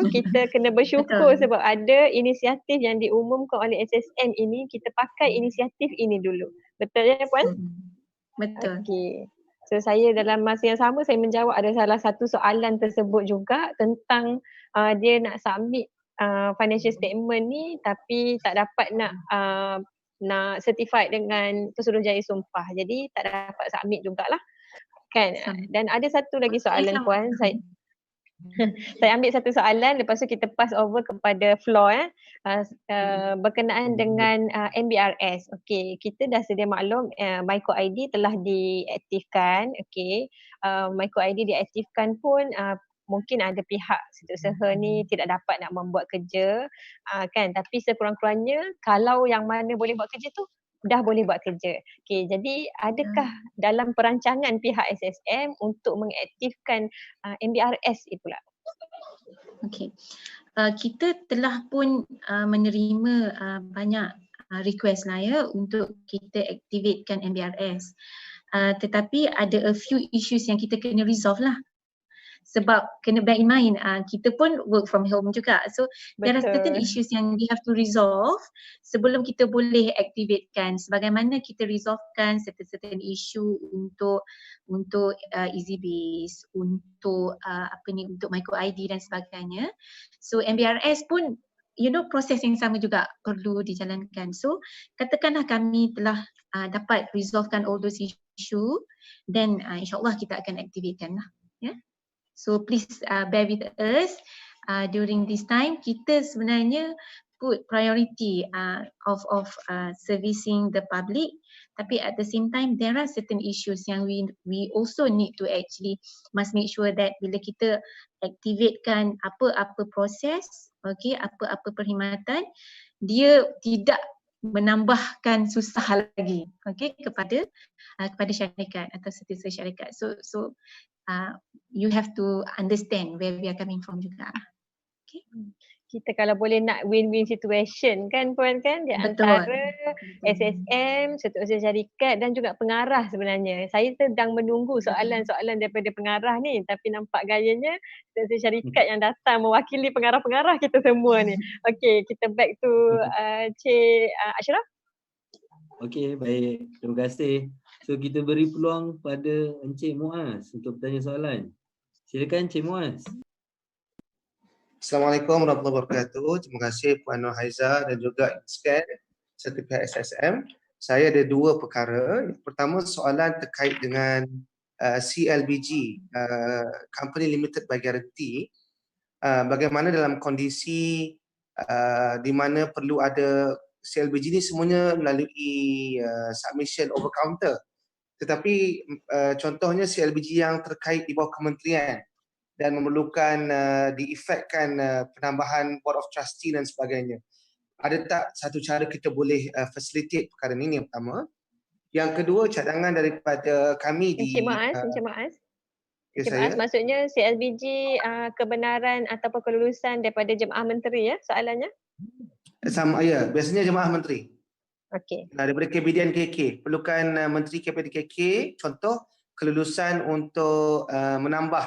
Kita kena bersyukur sebab ada inisiatif yang diumumkan oleh SSM ini, kita pakai inisiatif ini dulu. Betul ya Puan? Betul. Okay. So saya dalam masa yang sama saya menjawab ada salah satu soalan tersebut juga tentang dia nak submit financial statement ni tapi tak dapat nak certified dengan Pesuruhjaya Sumpah. Jadi tak dapat submit jugalah. Kan? Dan ada satu lagi soalan Puan, saya ambil satu soalan lepas tu kita pass over kepada floor berkenaan dengan MBRS. Okey, kita dah sedia maklum Myco ID telah diaktifkan. Okey, Myco ID diaktifkan pun mungkin ada pihak setiausaha ni tidak dapat nak membuat kerja kan, tapi sekurang-kurangnya kalau yang mana boleh buat kerja tu dah boleh buat kerja. Okey, jadi adakah dalam perancangan pihak SSM untuk mengaktifkan MBRS pula? Okey. kita telah pun menerima banyak request lah ya untuk kita activatekan MBRS. Tetapi ada a few issues yang kita kena resolve lah. Sebab kena bear in mind kita pun work from home juga. So there are certain issues yang we have to resolve sebelum kita boleh activatekan. Sebagaimana kita resolvekan certain issue untuk EasyBiz, untuk untuk Micro ID dan sebagainya. So MBRS pun proses yang sama juga perlu dijalankan. So katakanlah kami telah dapat resolvekan all those issue, then insyaAllah kita akan activatekan lah. Yeah. So please bear with us during this time. Kita sebenarnya put priority of servicing the public, tapi at the same time there are certain issues yang we also need to actually must make sure that bila kita activatekan apa-apa proses, okay, apa-apa perkhidmatan, dia tidak menambahkan susah lagi, okay, kepada syarikat atau setiap syarikat. So you have to understand where we are coming from juga. Okay. Kita kalau boleh nak win-win situation kan Puan kan, di antara SSM, setiausaha syarikat dan juga pengarah sebenarnya. Saya sedang menunggu soalan-soalan daripada pengarah ni, tapi nampak gayanya setiausaha syarikat yang datang mewakili pengarah-pengarah kita semua ni. Okay, kita back to Cik Ashraf. Okay, baik. Terima kasih. So kita beri peluang pada Encik Muaz untuk bertanya soalan. Silakan Encik Muaz. Assalamualaikum warahmatullahi wabarakatuh. Terima kasih Puan Nur Haiza dan juga InScan serta pihak SSM. Saya ada dua perkara. Yang pertama soalan terkait dengan CLBG, Company Limited by Guarantee. Bagaimana dalam kondisi di mana perlu ada CLBG ni semuanya melalui submission over counter. Tetapi contohnya CLBG yang terkait di bawah kementerian dan memerlukan diefekkan penambahan Board of Trustee dan sebagainya. Ada tak satu cara kita boleh facilitate perkara ini, yang pertama. Yang kedua, cadangan daripada kami di... Encik Muaz. Maksudnya CLBG kebenaran ataupun kelulusan daripada jemaah menteri ya soalannya? Sama ya, biasanya jemaah menteri. Okey. Daripada KBDN KK, perlukan menteri KBDN KK, contoh kelulusan untuk menambah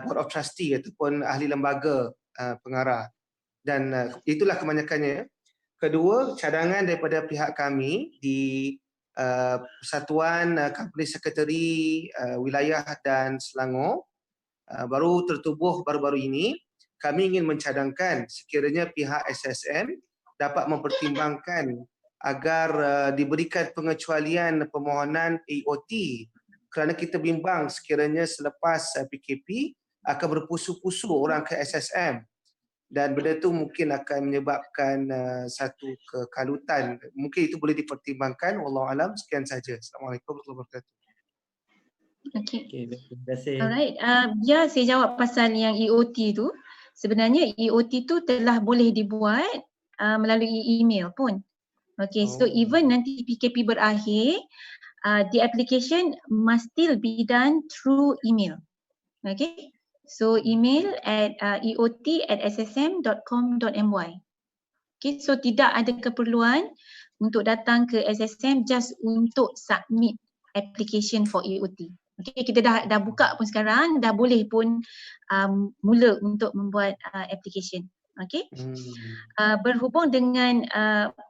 Board of Trustee ataupun ahli lembaga pengarah, dan itulah kebanyakannya. Kedua, cadangan daripada pihak kami di Persatuan Company Sekretari Wilayah dan Selangor baru tertubuh baru-baru ini. Kami ingin mencadangkan sekiranya pihak SSM dapat mempertimbangkan agar diberikan pengecualian permohonan AOT, kerana kita bimbang sekiranya selepas PKP akan berpusu-pusu orang ke SSM dan benda tu mungkin akan menyebabkan satu kekalutan. Mungkin itu boleh dipertimbangkan. Wallahualam. Sekian saja. Assalamualaikum warahmatullahi wabarakatuh. Okay. Terima kasih. Alright, biar saya jawab pasal yang EOT tu. Sebenarnya EOT tu telah boleh dibuat melalui email pun. Okay, so even nanti PKP berakhir, the application must still be done through email. Okay, so email at eot@ssm.com.my. Okay, so tidak ada keperluan untuk datang ke SSM just untuk submit application for EOT. Okay, kita dah buka pun sekarang, dah boleh pun mula untuk membuat application. Okay, berhubung dengan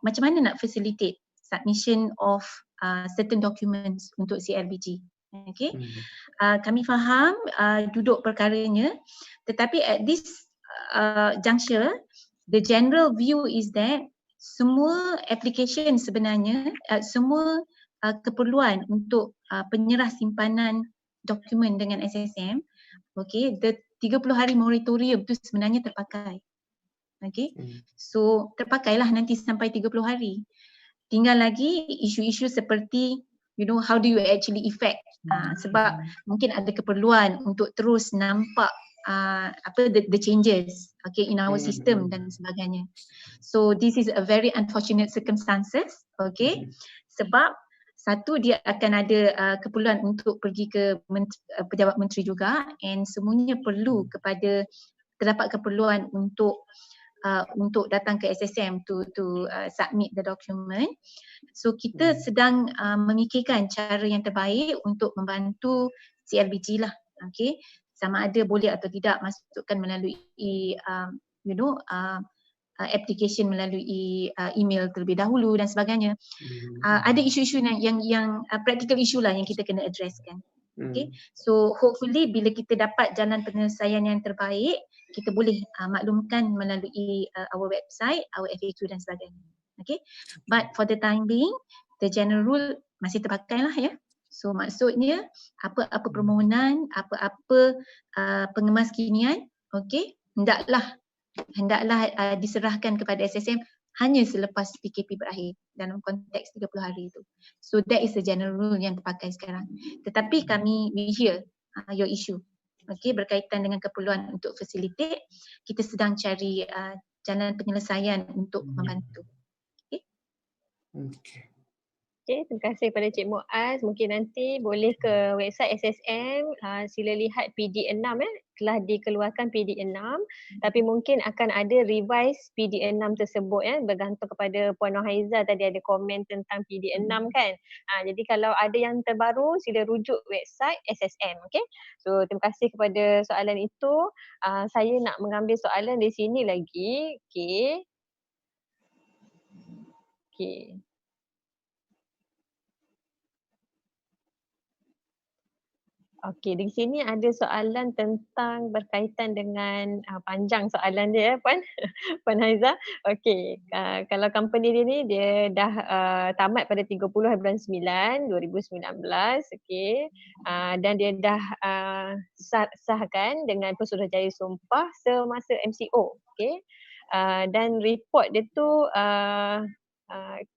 macam mana nak facilitate submission of certain documents untuk CLBG. Okay, kami faham duduk perkaranya, tetapi at this juncture, the general view is that semua application sebenarnya, semua keperluan untuk penyerah simpanan dokumen dengan SSM, okay, the 30 hari moratorium tu sebenarnya terpakai. Okay, so terpakailah nanti sampai 30 hari. Tinggal lagi isu-isu seperti how do you actually effect, sebab mungkin ada keperluan untuk terus nampak the changes, okay, in our system dan sebagainya. So this is a very unfortunate circumstances, okay, sebab satu, dia akan ada keperluan untuk pergi ke pejabat menteri juga, and semuanya perlu kepada terdapat keperluan untuk datang ke SSM to submit the document. So kita sedang memikirkan cara yang terbaik untuk membantu CLBG lah. Okay, sama ada boleh atau tidak masukkan melalui application melalui email terlebih dahulu dan sebagainya. Ada isu-isu yang practical issue lah yang kita kena addresskan. Okay, so hopefully bila kita dapat jalan penyelesaian yang terbaik, kita boleh maklumkan melalui our website, our FAQ dan sebagainya. Okay, but for the time being, the general rule masih terpakai lah ya. So maksudnya apa-apa permohonan, apa-apa pengemas kinian, okay, hendaklah diserahkan kepada SSM hanya selepas PKP berakhir dalam konteks 30 hari itu. So that is the general rule yang terpakai sekarang. Tetapi we hear your issue. Okay, berkaitan dengan keperluan untuk facilitate, kita sedang cari jalan penyelesaian untuk membantu. Okay. Okay, terima kasih kepada Cik Muaz. Mungkin nanti boleh ke website SSM, sila lihat PD6 telah dikeluarkan PD6, tapi mungkin akan ada revise PD6 tersebut bergantung kepada Puan Nohaiza tadi ada komen tentang PD6 kan. Jadi kalau ada yang terbaru sila rujuk website SSM. Okay. So terima kasih kepada soalan itu. Saya nak mengambil soalan di sini lagi. Okay. Okay. Okey, di sini ada soalan tentang berkaitan dengan panjang soalan dia Puan Puan Haiza. Okey, kalau company dia ni dia dah tamat pada 30 bulan 9 2019, okey. Dan dia dah sahkan dengan Pesuruhjaya Sumpah semasa MCO, okey. Dan report dia tu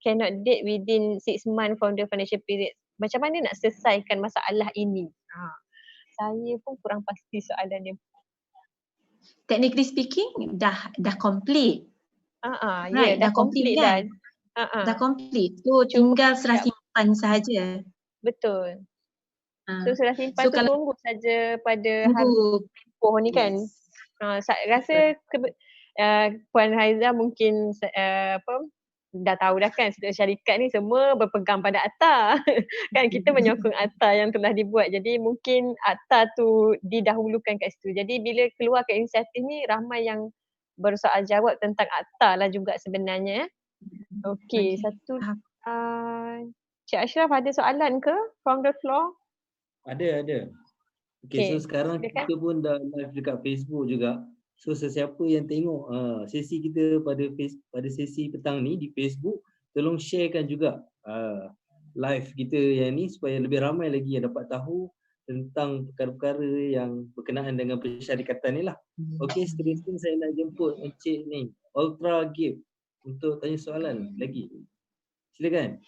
cannot date within 6 months from the financial period. Macam mana nak selesaikan masalah ini? Saya pun kurang pasti soalan dia. Technically speaking, dah complete. Right, dah complete kan? Dah complete. So tinggal serah simpan sahaja. Betul. So serah simpan tu tunggu saja pada hari tempoh ni kan. Saya rasa Puan Haiza mungkin dah tahu dah kan syarikat ni semua berpegang pada akta. Kan kita menyokong akta yang telah dibuat. Jadi mungkin akta tu didahulukan kat situ. Jadi bila keluarkan inisiatif ni ramai yang bersoal jawab tentang akta lah juga sebenarnya. Okey, satu Cik Ashraf ada soalan ke from the floor? Ada. Okay, so sekarang kita pun dah live dekat Facebook juga. So sesiapa yang tengok sesi kita pada sesi petang ni di Facebook, tolong sharekan juga live kita yang ni supaya lebih ramai lagi yang dapat tahu tentang perkara-perkara yang berkenaan dengan persyarikatan ni lah. Okey, seterusnya saya nak jemput Encik ni, Ultra Gift untuk tanya soalan lagi. Silakan.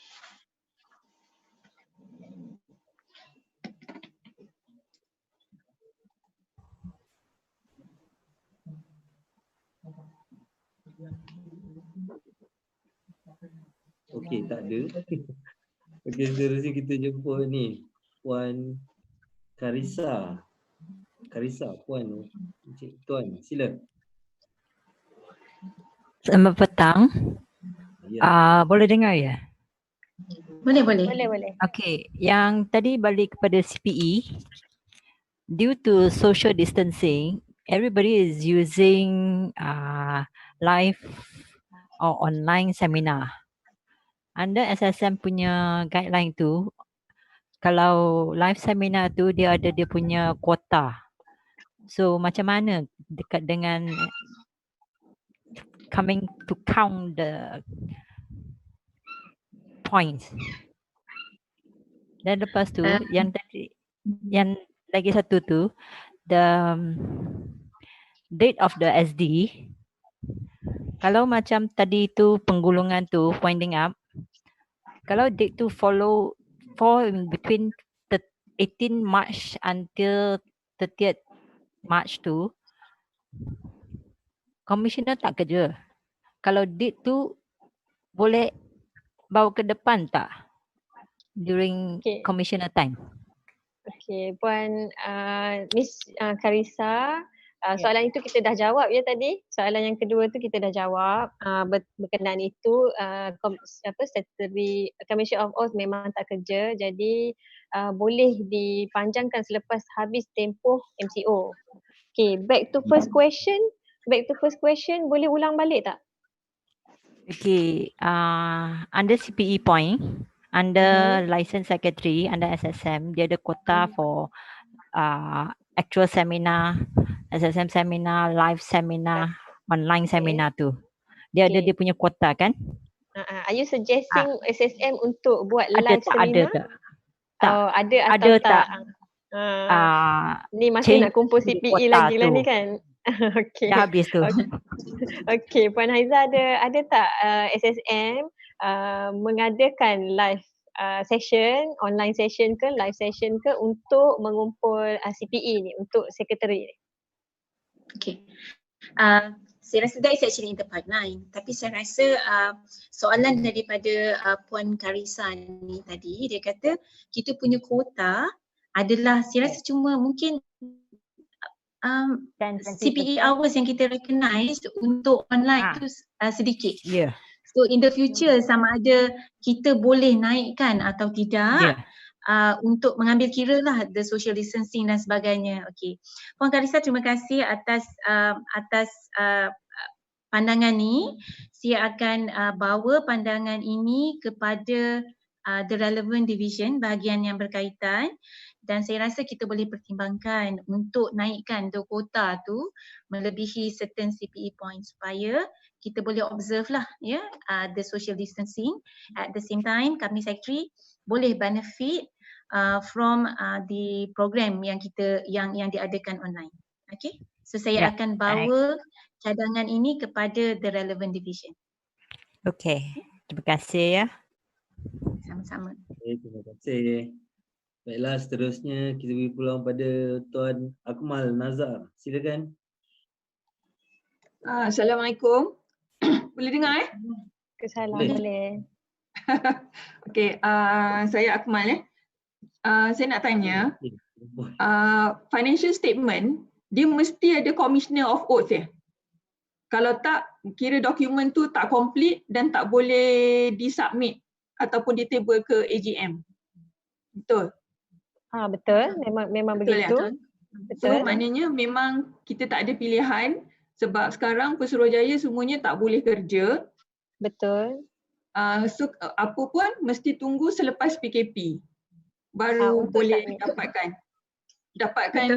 Okey, tak ada. Okey, seterusnya kita jemput ni Puan Karisa. Puan Encik Tuan, sila. Selamat petang. Boleh dengar ya? Boleh. Okey, yang tadi balik kepada CPE, due to social distancing, everybody is using live or online seminar. Under SSM punya guideline tu, kalau live seminar tu dia ada dia punya kuota. So macam mana dekat dengan coming to count the points. Dan lepas tu yang tadi, yang lagi satu tu, the date of the SD. Kalau macam tadi tu penggulungan tu winding up, kalau date tu fall in between 18 March until 30th March tu, commissioner tak kerja. Kalau date tu boleh bawa ke depan tak during commissioner time? Okey, Puan Miss Karisa, Soalan itu kita dah jawab ya tadi. Soalan yang kedua tu kita dah jawab. Berkenaan itu statutory Commission of Oath memang tak kerja, jadi boleh dipanjangkan selepas habis tempoh MCO. Okay, back to first question. Boleh ulang balik tak? Okay, under CPE point, under license secretary, under SSM, dia ada quota for actual seminar, SSM seminar, live seminar, online seminar tu. Dia ada dia punya quota kan? Are you suggesting SSM untuk buat Ada live tak? seminar? Ada tak? Tak. Oh, ada atau Ada tak? tak? Ni masih nak kumpul CPE lagi lah ni kan? Okay. Dah habis tu. Okay, Puan Haiza ada tak SSM mengadakan live session, online session ke, live session ke untuk mengumpul CPE ni, untuk sekretari ni? Okay. Saya rasa that is actually in the pipeline. Tapi saya rasa soalan daripada Puan Karisa ni tadi, dia kata kita punya kuota adalah, saya rasa cuma mungkin CPE hours yang kita recognize untuk online tu sedikit. Yeah. So in the future sama ada kita boleh naikkan atau tidak untuk mengambil kira lah the social distancing dan sebagainya. Okay. Puan Karisa, terima kasih atas pandangan ni. Saya akan bawa pandangan ini kepada the relevant division, bahagian yang berkaitan, dan saya rasa kita boleh pertimbangkan untuk naikkan the quota tu melebihi certain CPE points supaya kita boleh observe lah the social distancing. At the same time, Company Secretary boleh benefit from the program yang diadakan online. Okay, so saya akan bawa cadangan ini kepada the relevant division. Okay, terima kasih ya. Sama-sama. Okay, terima kasih. Baiklah, seterusnya kita beri peluang pada Tuan Akmal Nazar. Silakan. Assalamualaikum. Boleh dengar Assalamualaikum. Boleh. Okey, saya Akmal saya nak tanya, financial statement dia mesti ada Commissioner of Oath ya? Kalau tak, kira dokumen tu tak complete dan tak boleh disubmit ataupun ditable ke AGM. Betul? Betul, memang begitu. Betul. So maknanya memang kita tak ada pilihan sebab sekarang Pesuruhjaya semuanya tak boleh kerja. Betul. So apa pun mesti tunggu selepas PKP baru boleh dapatkan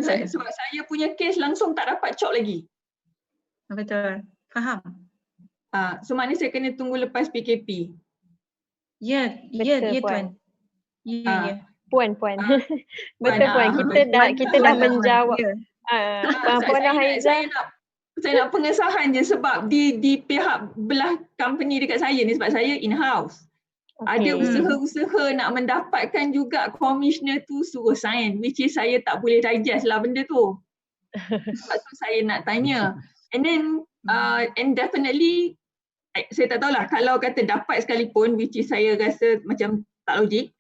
sebab saya punya kes langsung tak dapat cop lagi. Betul. Faham. So maknanya saya kena tunggu lepas PKP. Ya, Tuan. Ya. Puan. Betul Puan. Kita dah menjawab. Puan Haiza. Saya nak pengesahan je sebab di pihak belah company dekat saya ni, sebab saya in-house. Ada usaha-usaha nak mendapatkan juga commissioner tu suruh sign, which is saya tak boleh digest lah benda tu. Sebab tu saya nak tanya. And then and definitely saya tak tahulah kalau kata dapat sekalipun, which is saya rasa macam tak logik.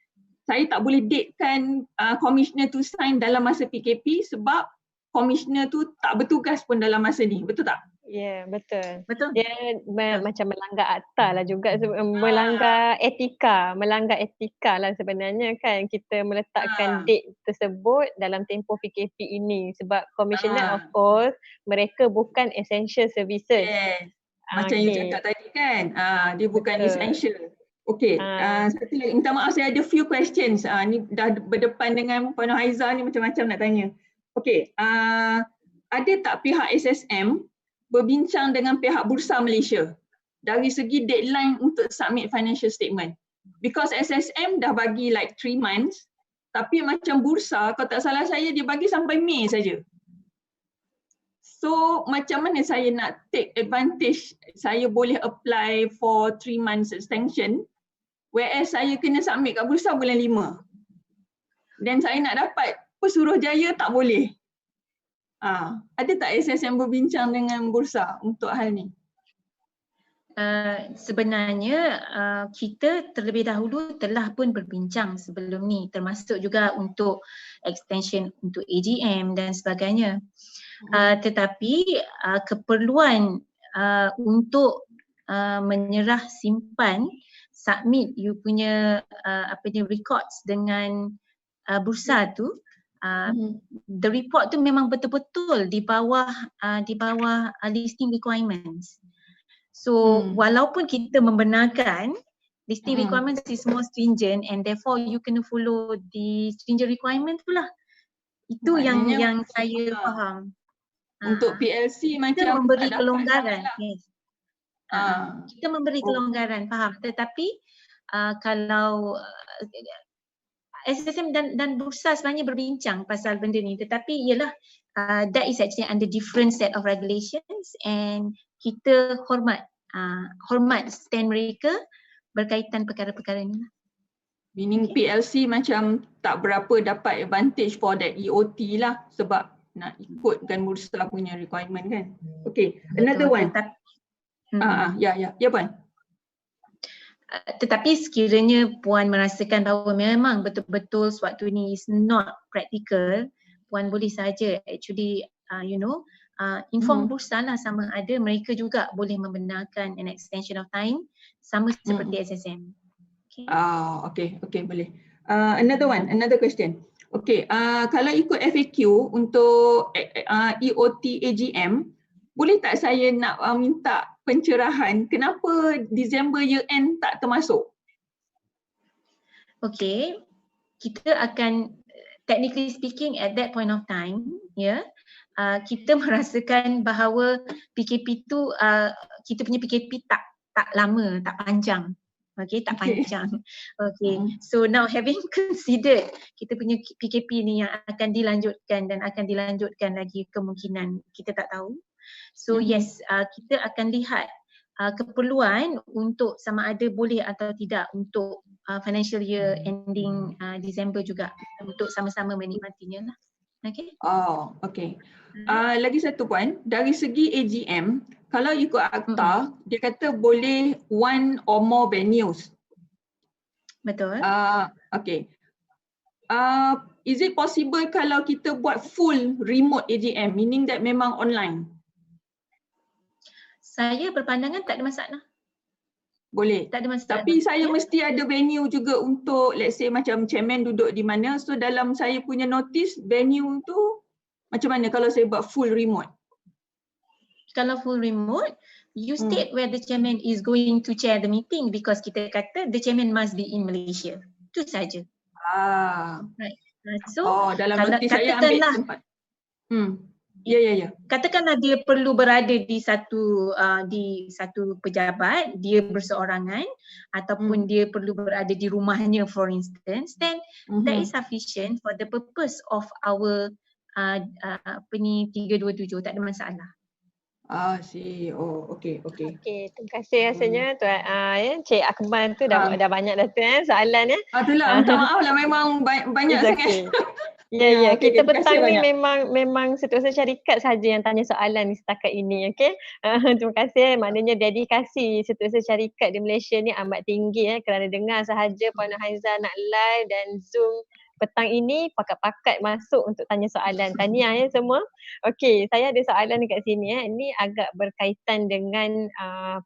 Saya tak boleh datekan commissioner tu sign dalam masa PKP sebab commissioner tu tak bertugas pun dalam masa ni. Betul tak? Ya, betul. Dia macam melanggar akta lah juga, melanggar etika lah sebenarnya kan, kita meletakkan date tersebut dalam tempoh PKP ini sebab Commissioner of Oath mereka bukan essential services. Macam you cakap tadi kan, dia bukan essential. Okay, satu lagi, minta maaf saya ada few questions. Ni dah berdepan dengan Puan Haiza ni macam-macam nak tanya. Okay, ada tak pihak SSM berbincang dengan pihak Bursa Malaysia dari segi deadline untuk submit financial statement? Because SSM dah bagi like 3 months, tapi macam Bursa, kalau tak salah saya dia bagi sampai Mei saja. So macam mana saya nak take advantage, saya boleh apply for 3 months extension whereas saya kena submit kat Bursa bulan 5 dan saya nak dapat Pesuruhjaya tak boleh. Ada tak SSM berbincang dengan Bursa untuk hal ni? Sebenarnya kita terlebih dahulu telah pun berbincang sebelum ni, termasuk juga untuk extension untuk AGM dan sebagainya. Tetapi keperluan untuk menyerah simpan, submit you punya records dengan bursa tu, the report tu memang betul-betul di bawah listing requirements. So walaupun kita membenarkan listing requirements is more stringent and therefore you kena follow the stringent requirement tu lah. Itu Maknanya yang saya faham. Untuk PLC kita macam memberi tak dapat kelonggaran. sangat lah. Yes. Kita memberi kelonggaran, faham. Tetapi kalau SSM dan bursa sebenarnya berbincang pasal benda ni, tetapi ialah that is actually under different set of regulations and kita hormat stand mereka berkaitan perkara-perkara ni. Meaning PLC macam tak berapa dapat advantage for that EOT lah sebab nak ikutkan bursa punya requirement kan. Okay, another one. Ya Puan. Tetapi sekiranya Puan merasakan bahawa memang betul-betul suatu ni is not practical, Puan boleh saja actually inform bursa lah sama ada mereka juga boleh membenarkan an extension of time sama seperti SSM. Okay, boleh. Another question. Okay, kalau ikut FAQ untuk EOT AGM, boleh tak saya nak minta pencerahan kenapa Disember year end tak termasuk? Okay, kita akan technically speaking at that point of time, kita merasakan bahawa PKP tu kita punya PKP tak lama, tak panjang. Okay, tak panjang. Okay, so now having considered kita punya PKP ni yang akan dilanjutkan dan akan dilanjutkan lagi kemungkinan kita tak tahu. So yes, kita akan lihat keperluan untuk sama ada boleh atau tidak untuk financial year ending Disember juga untuk sama-sama menikmatinya lah. Okay. Okay. Lagi satu Puan, dari segi AGM, kalau ikut akta, dia kata boleh one or more venues. Betul. Okay. Is it possible kalau kita buat full remote AGM, meaning that memang online? Saya berpandangan tak ada masalah. Boleh. Tak ada masalah. Tapi saya mesti ada venue juga untuk let's say macam chairman duduk di mana. So dalam saya punya notice venue tu macam mana kalau saya buat full remote? Kalau full remote, you state where the chairman is going to chair the meeting because kita kata the chairman must be in Malaysia. Itu saja. Right. So dalam kalau notice saya ambil tempat. Ya. Katakanlah dia perlu berada di satu pejabat, dia berseorangan ataupun dia perlu berada di rumahnya for instance, then that is sufficient for the purpose of our 327, tak ada masalah. Okay. Okay, terima kasih rasanya Tuan Cik Akmal tu dah banyak dah tu soalan ya. Itulah, minta maaf lah memang banyak sangat. Ya, kita petang ni memang Setiausaha Syarikat saja yang tanya soalan ni setakat ini, okey. Terima kasih, maknanya dedikasi Setiausaha Syarikat di Malaysia ni amat tinggi kerana dengar sahaja Puan Haiza nak live dan Zoom petang ini pakat-pakat masuk untuk tanya soalan. Tahniah semua. Okey, saya ada soalan dekat sini Ini agak berkaitan dengan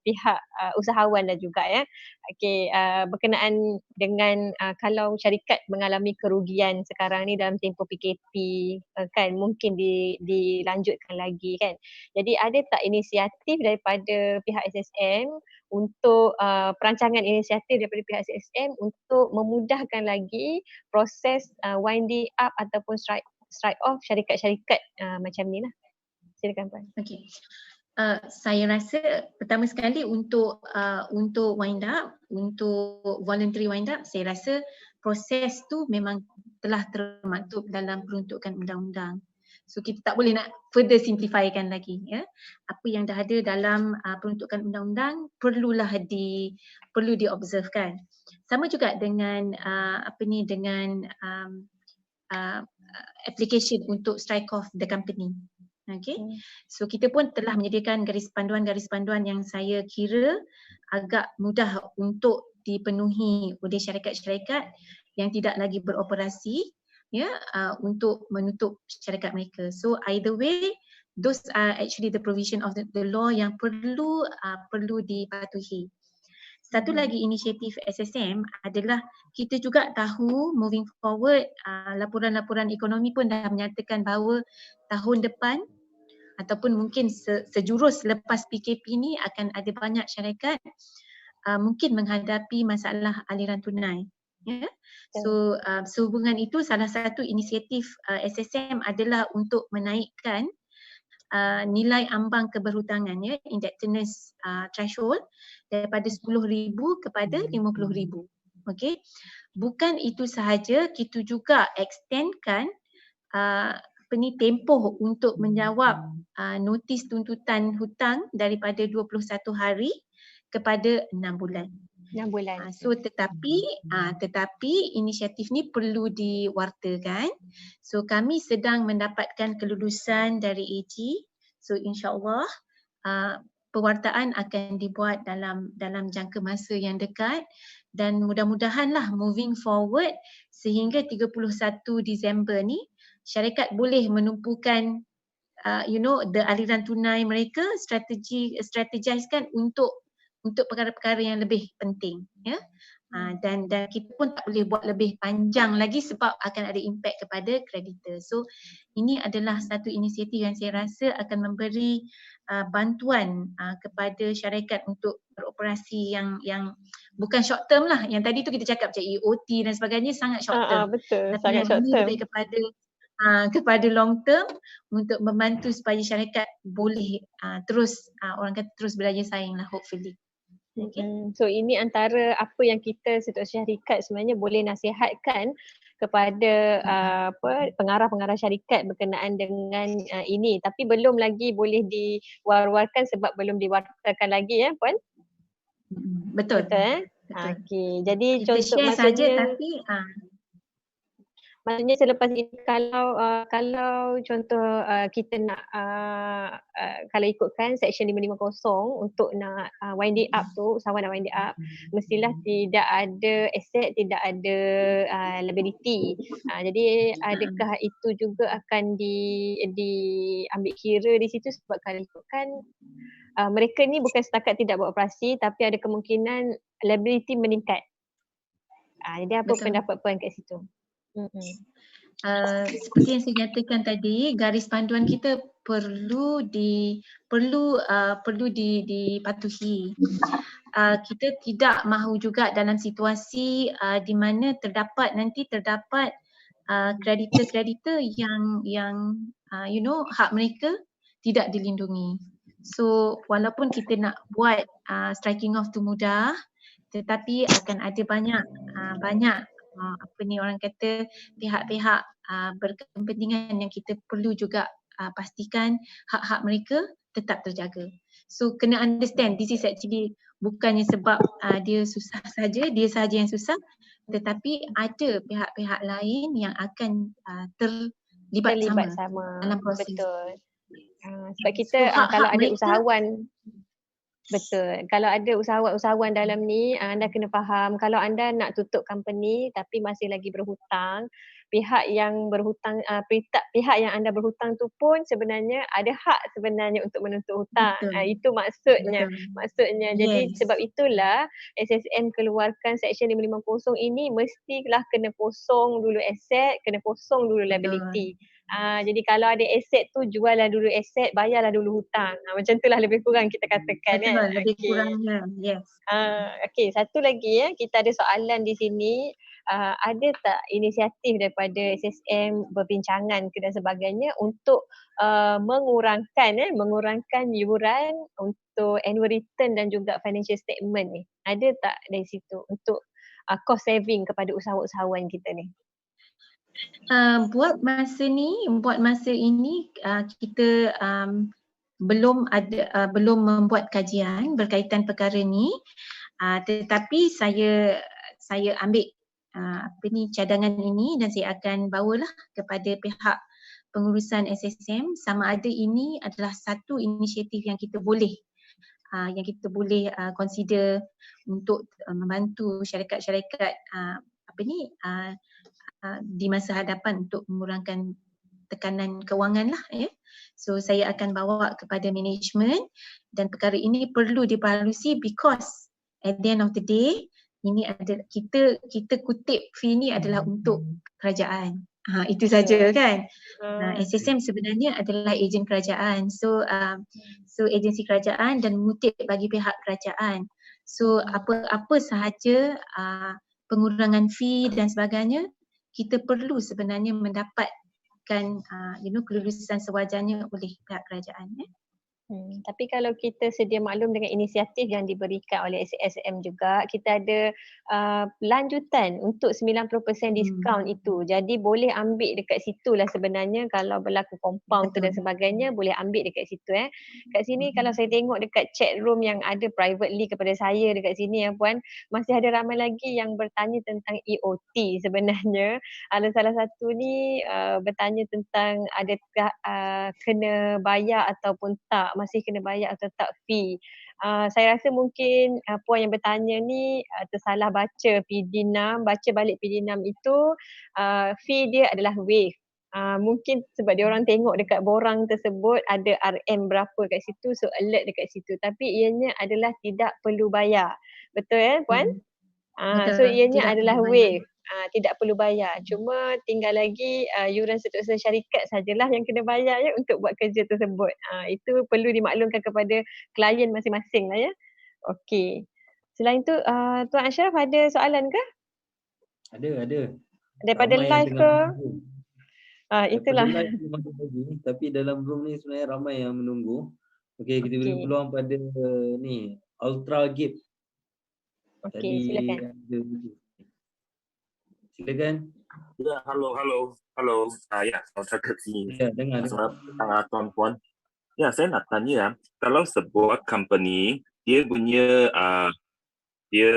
pihak usahawan dah juga Okey, berkenaan dengan kalau syarikat mengalami kerugian sekarang ni dalam tempoh PKP kan mungkin dilanjutkan lagi kan. Jadi ada tak inisiatif daripada pihak SSM untuk perancangan inisiatif daripada pihak SSM untuk memudahkan lagi proses winding up ataupun strike off syarikat-syarikat macam ni lah. Silakan Puan. Okey. Saya rasa pertama sekali untuk wind up, untuk voluntary wind up, saya rasa proses tu memang telah termaktub dalam peruntukan undang-undang. So kita tak boleh nak further simplifykan lagi Apa yang dah ada dalam peruntukan undang-undang perlu diobservekan. Sama juga dengan dengan application untuk strike off the company. Okay. So kita pun telah menyediakan garis panduan yang saya kira agak mudah untuk dipenuhi oleh syarikat-syarikat yang tidak lagi beroperasi untuk menutup syarikat mereka. So either way those are actually the provision of the law yang perlu dipatuhi. Satu lagi inisiatif SSM adalah kita juga tahu moving forward laporan-laporan ekonomi pun dah menyatakan bahawa tahun depan ataupun mungkin sejurus lepas PKP ni akan ada banyak syarikat mungkin menghadapi masalah aliran tunai. Ya. So sehubungan itu salah satu inisiatif SSM adalah untuk menaikkan nilai ambang keberhutangan, ya, indebtedness threshold daripada 10,000 kepada 50,000. Okey. Bukan itu sahaja, kita juga extendkan tempoh untuk menjawab notis tuntutan hutang daripada 21 hari kepada 6 bulan. 6 bulan. So tetapi inisiatif ni perlu diwartakan. So kami sedang mendapatkan kelulusan dari AG. So insya-Allah pewartaan akan dibuat dalam jangka masa yang dekat dan mudah-mudahanlah moving forward sehingga 31 Disember ni syarikat boleh menumpukan the aliran tunai mereka, strategisekan untuk perkara-perkara yang lebih penting, ya. Dan kita pun tak boleh buat lebih panjang lagi sebab akan ada impact kepada kreditor. So ini adalah satu inisiatif yang saya rasa akan memberi bantuan kepada syarikat untuk beroperasi yang bukan short term lah. Yang tadi tu kita cakap macam EOT dan sebagainya sangat short term. Betul, Tapi sangat yang short ini term. lebih kepada long term untuk membantu supaya syarikat boleh terus belajar saing lah, hopefully. Okay. So ini antara apa yang kita sebagai syarikat sebenarnya boleh nasihatkan kepada pengarah-pengarah syarikat berkenaan dengan ini, tapi belum lagi boleh diwar-warkan sebab belum diwartakan lagi, ya Puan? Betul. Betul. Okey. Jadi Kita contoh share saja tapi maksudnya selepas ini kalau contoh kita nak kalau ikutkan Section 550 untuk nak wind it up tu, usahawan nak wind it up, mestilah tidak ada aset, tidak ada liability. Jadi adakah itu juga akan diambil kira di situ, sebab kalau ikutkan mereka ni bukan setakat tidak beroperasi tapi ada kemungkinan liability meningkat. Jadi apa pendapat Puan kat situ? Seperti yang saya nyatakan tadi, garis panduan kita perlu dipatuhi. Kita tidak mahu juga dalam situasi di mana terdapat kreditor-kreditor yang hak mereka tidak dilindungi. So walaupun kita nak buat striking off tu mudah, tetapi akan ada banyak orang kata pihak-pihak berkepentingan yang kita perlu juga pastikan hak-hak mereka tetap terjaga. So kena understand, this is actually bukannya sebab dia susah saja, dia saja yang susah, tetapi ada pihak-pihak lain yang akan terlibat sama dalam proses. Betul. Sebab kita kalau ada usahawan, betul. Kalau ada usahawan dalam ni, anda kena faham kalau anda nak tutup company tapi masih lagi berhutang, pihak yang anda berhutang tu pun sebenarnya ada hak sebenarnya untuk menuntut hutang. Itu maksudnya. Jadi sebab itulah SSM keluarkan Section 550 ini mestilah kena kosong dulu aset, kena kosong dulu liability. Jadi kalau ada aset tu juallah dulu aset, bayarlah dulu hutang. Macam itulah lebih kurang kita katakan. Betul, lebih kurangnya. Yes. Okey, satu lagi kita ada soalan di sini. Ada tak inisiatif daripada SSM berbincangan dan sebagainya untuk mengurangkan yuran untuk annual return dan juga financial statement ni? Ada tak dari situ untuk cost saving kepada usahawan-usahawan kita ni? Buat masa ini kita belum membuat kajian berkaitan perkara ni, tetapi saya ambil cadangan ini dan saya akan bawalah kepada pihak pengurusan SSM sama ada ini adalah satu inisiatif yang kita boleh consider untuk membantu syarikat-syarikat di masa hadapan untuk mengurangkan tekanan kewangan lah ya. So saya akan bawa kepada management dan perkara ini perlu diperhalusi because at the end of the day ini adalah kita kutip fee ni adalah untuk kerajaan. Itu saja kan. SSM sebenarnya adalah ejen kerajaan. So agensi kerajaan dan mengutip bagi pihak kerajaan. So apa sahaja pengurangan fee dan sebagainya, kita perlu sebenarnya mendapatkan kelulusan sewajarnya oleh pihak kerajaan. Tapi kalau kita sedia maklum dengan inisiatif yang diberikan oleh SSM juga, kita ada lanjutan untuk 90% diskaun itu. Jadi boleh ambil dekat situ lah sebenarnya kalau berlaku compound tu dan sebagainya, boleh ambil dekat situ. Kat sini kalau saya tengok dekat chat room yang ada privately kepada saya dekat sini ya Puan, masih ada ramai lagi yang bertanya tentang EOT sebenarnya. Ada salah satu ni bertanya tentang adakah kena bayar ataupun tak, masih kena bayar atau tak fee. Saya rasa mungkin puan yang bertanya ni tersalah baca PD6, baca balik PD6 itu fee dia adalah waive. Mungkin sebab dia orang tengok dekat borang tersebut ada RM berapa kat situ, so alert dekat situ. Tapi ianya adalah tidak perlu bayar. Betul puan? So ianya adalah waive. Tidak perlu bayar. Cuma tinggal lagi yuran setiausaha syarikat sajalah yang kena bayar ya untuk buat kerja tersebut. Itu perlu dimaklumkan kepada klien masing-masing lah ya. Okey. Selain tu Tuan Ashraf ada soalan ke? Ada. Daripada Ramai live ke? Itulah. Itulah. Tapi dalam room ni sebenarnya ramai yang menunggu. Okey, kita beri peluang pada ni Ultra Gip. Okey, silakan. Silakan. Ya, halo. Ya, Ultra Gip sini. Ya, dengar. Selamat tuan-puan. Ya, saya nak tanya, kalau sebuah company dia punya dia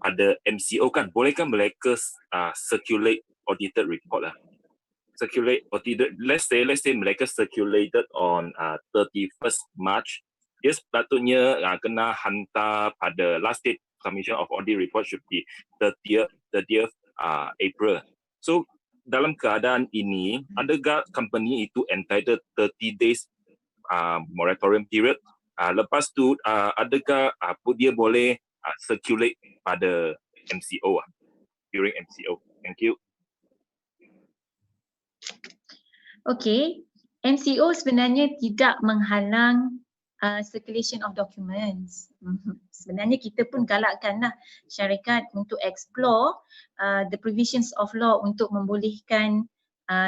ada MCO kan, bolehkah mereka circulate audited report lah? Circulate audited, let's say mereka circulated on 31st March, dia sepatutnya kena hantar pada last date submission of audit report should be 30th April. So dalam keadaan ini, adakah company itu entitled 30 days moratorium period? Lepas tu adakah dia boleh circulate pada MCO during MCO? Thank you. Okay, MCO sebenarnya tidak menghalang circulation of documents. Sebenarnya kita pun galakkanlah syarikat untuk explore the provisions of law untuk membolehkan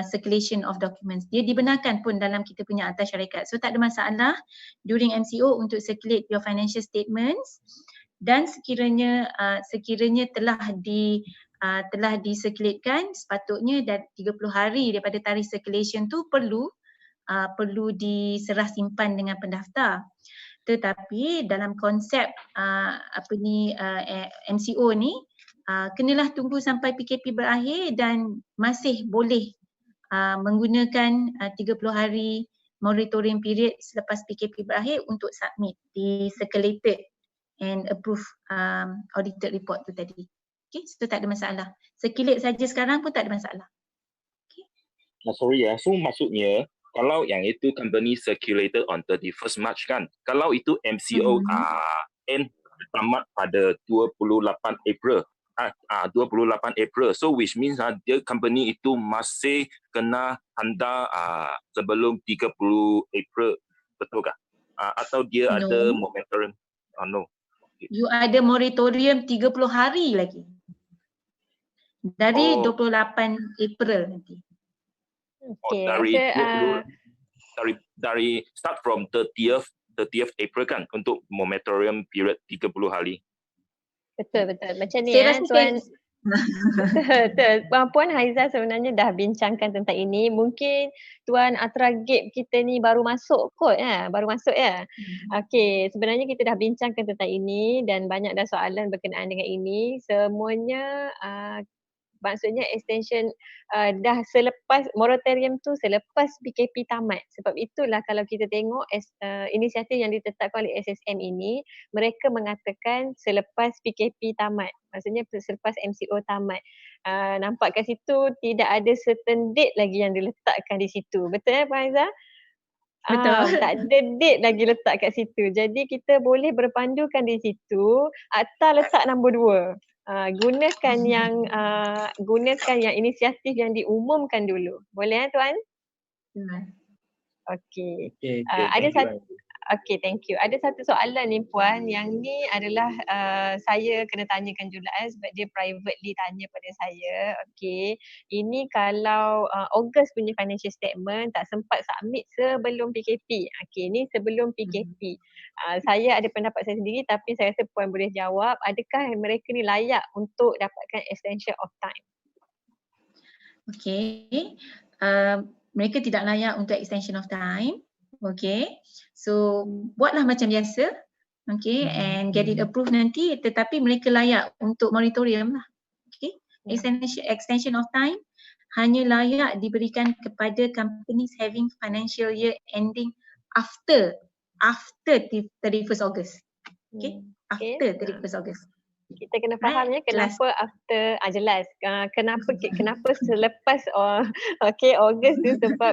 circulation of documents. Dia dibenarkan pun dalam kita punya akta syarikat. So tak ada masalah during MCO untuk circulate your financial statements, dan sekiranya telah disirkulatkan, sepatutnya 30 hari daripada tarikh circulation tu perlu diserah simpan dengan pendaftar. Tetapi dalam konsep MCO ni kenalah tunggu sampai PKP berakhir dan masih boleh menggunakan 30 hari moratorium period selepas PKP berakhir untuk submit di circulated and approve audited report tu tadi. Okay, so tak ada masalah. Circulate saja sekarang pun tak ada masalah. Okay. Sorry ya, so maksudnya kalau yang itu company circulated on 31st March kan, kalau itu MCO end tamat pada 28 April. 28 April. So which means dia company itu masih kena hantar sebelum 30 April. Betul kah? Atau dia ada moratorium? No. You ada moratorium 30 hari lagi. Dari 28 April nanti. Okay, dari start from 30th April kan untuk moratorium period 30 hari. Betul. Macam ni Tuan. Betul. Puan Haiza sebenarnya dah bincangkan tentang ini. Mungkin Tuan Atragib kita ni baru masuk kot baru masuk ya. Okey, sebenarnya kita dah bincangkan tentang ini dan banyak dah soalan berkenaan dengan ini. Semuanya Maksudnya extension dah selepas moratorium tu selepas PKP tamat. Sebab itulah kalau kita tengok inisiatif yang ditetapkan oleh SSM ini, mereka mengatakan selepas PKP tamat. Maksudnya selepas MCO tamat. Nampak kat situ tidak ada certain date lagi yang diletakkan di situ. Betul Puan Haiza? Betul. Tak ada date lagi letak kat situ. Jadi kita boleh berpandukan di situ, akta letak nombor 2. Gunakan yang inisiatif yang diumumkan dulu. Boleh tuan? Okey. Ada satu thank you. Ada satu soalan ni puan, yang ni adalah saya kena tanyakan juga sebab dia privately tanya pada saya. Okey. Ini kalau Ogos punya financial statement tak sempat submit sebelum PKP. Okey, ni sebelum PKP. Saya ada pendapat saya sendiri tapi saya rasa puan boleh jawab, adakah mereka ni layak untuk dapatkan extension of time? Okey. Mereka tidak layak untuk extension of time. Okay, so buatlah macam biasa, okay, and get it approved nanti, tetapi mereka layak untuk moratorium lah. Okay, extension of time hanya layak diberikan kepada companies having financial year ending after 31st August. Okay, after 31st August. Kita kena faham kenapa after jelas kenapa selepas Ogos tu sebab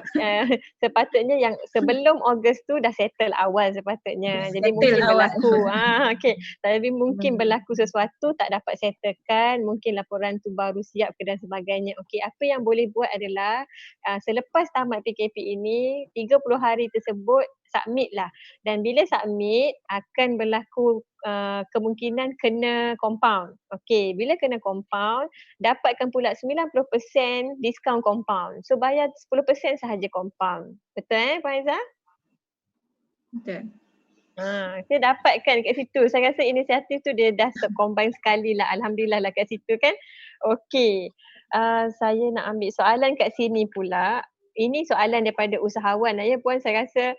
sepatutnya yang sebelum Ogos tu dah settle awal sepatutnya. Jadi mungkin berlaku tapi mungkin berlaku sesuatu tak dapat settlekan, mungkin laporan tu baru siap ke dan sebagainya. Okey, apa yang boleh buat adalah selepas tamat PKP ini 30 hari tersebut submit lah, dan bila submit akan berlaku kemungkinan kena compound. Okey, bila kena compound dapatkan pula 90% diskaun compound. So bayar 10% sahaja compound. Betul Puan Haiza? Betul. Saya dapatkan kat situ. Saya rasa inisiatif tu dia dah combine sekali lah. Alhamdulillah lah kat situ kan. Okey. Saya nak ambil soalan kat sini pula. Ini soalan daripada usahawan ya puan. Saya rasa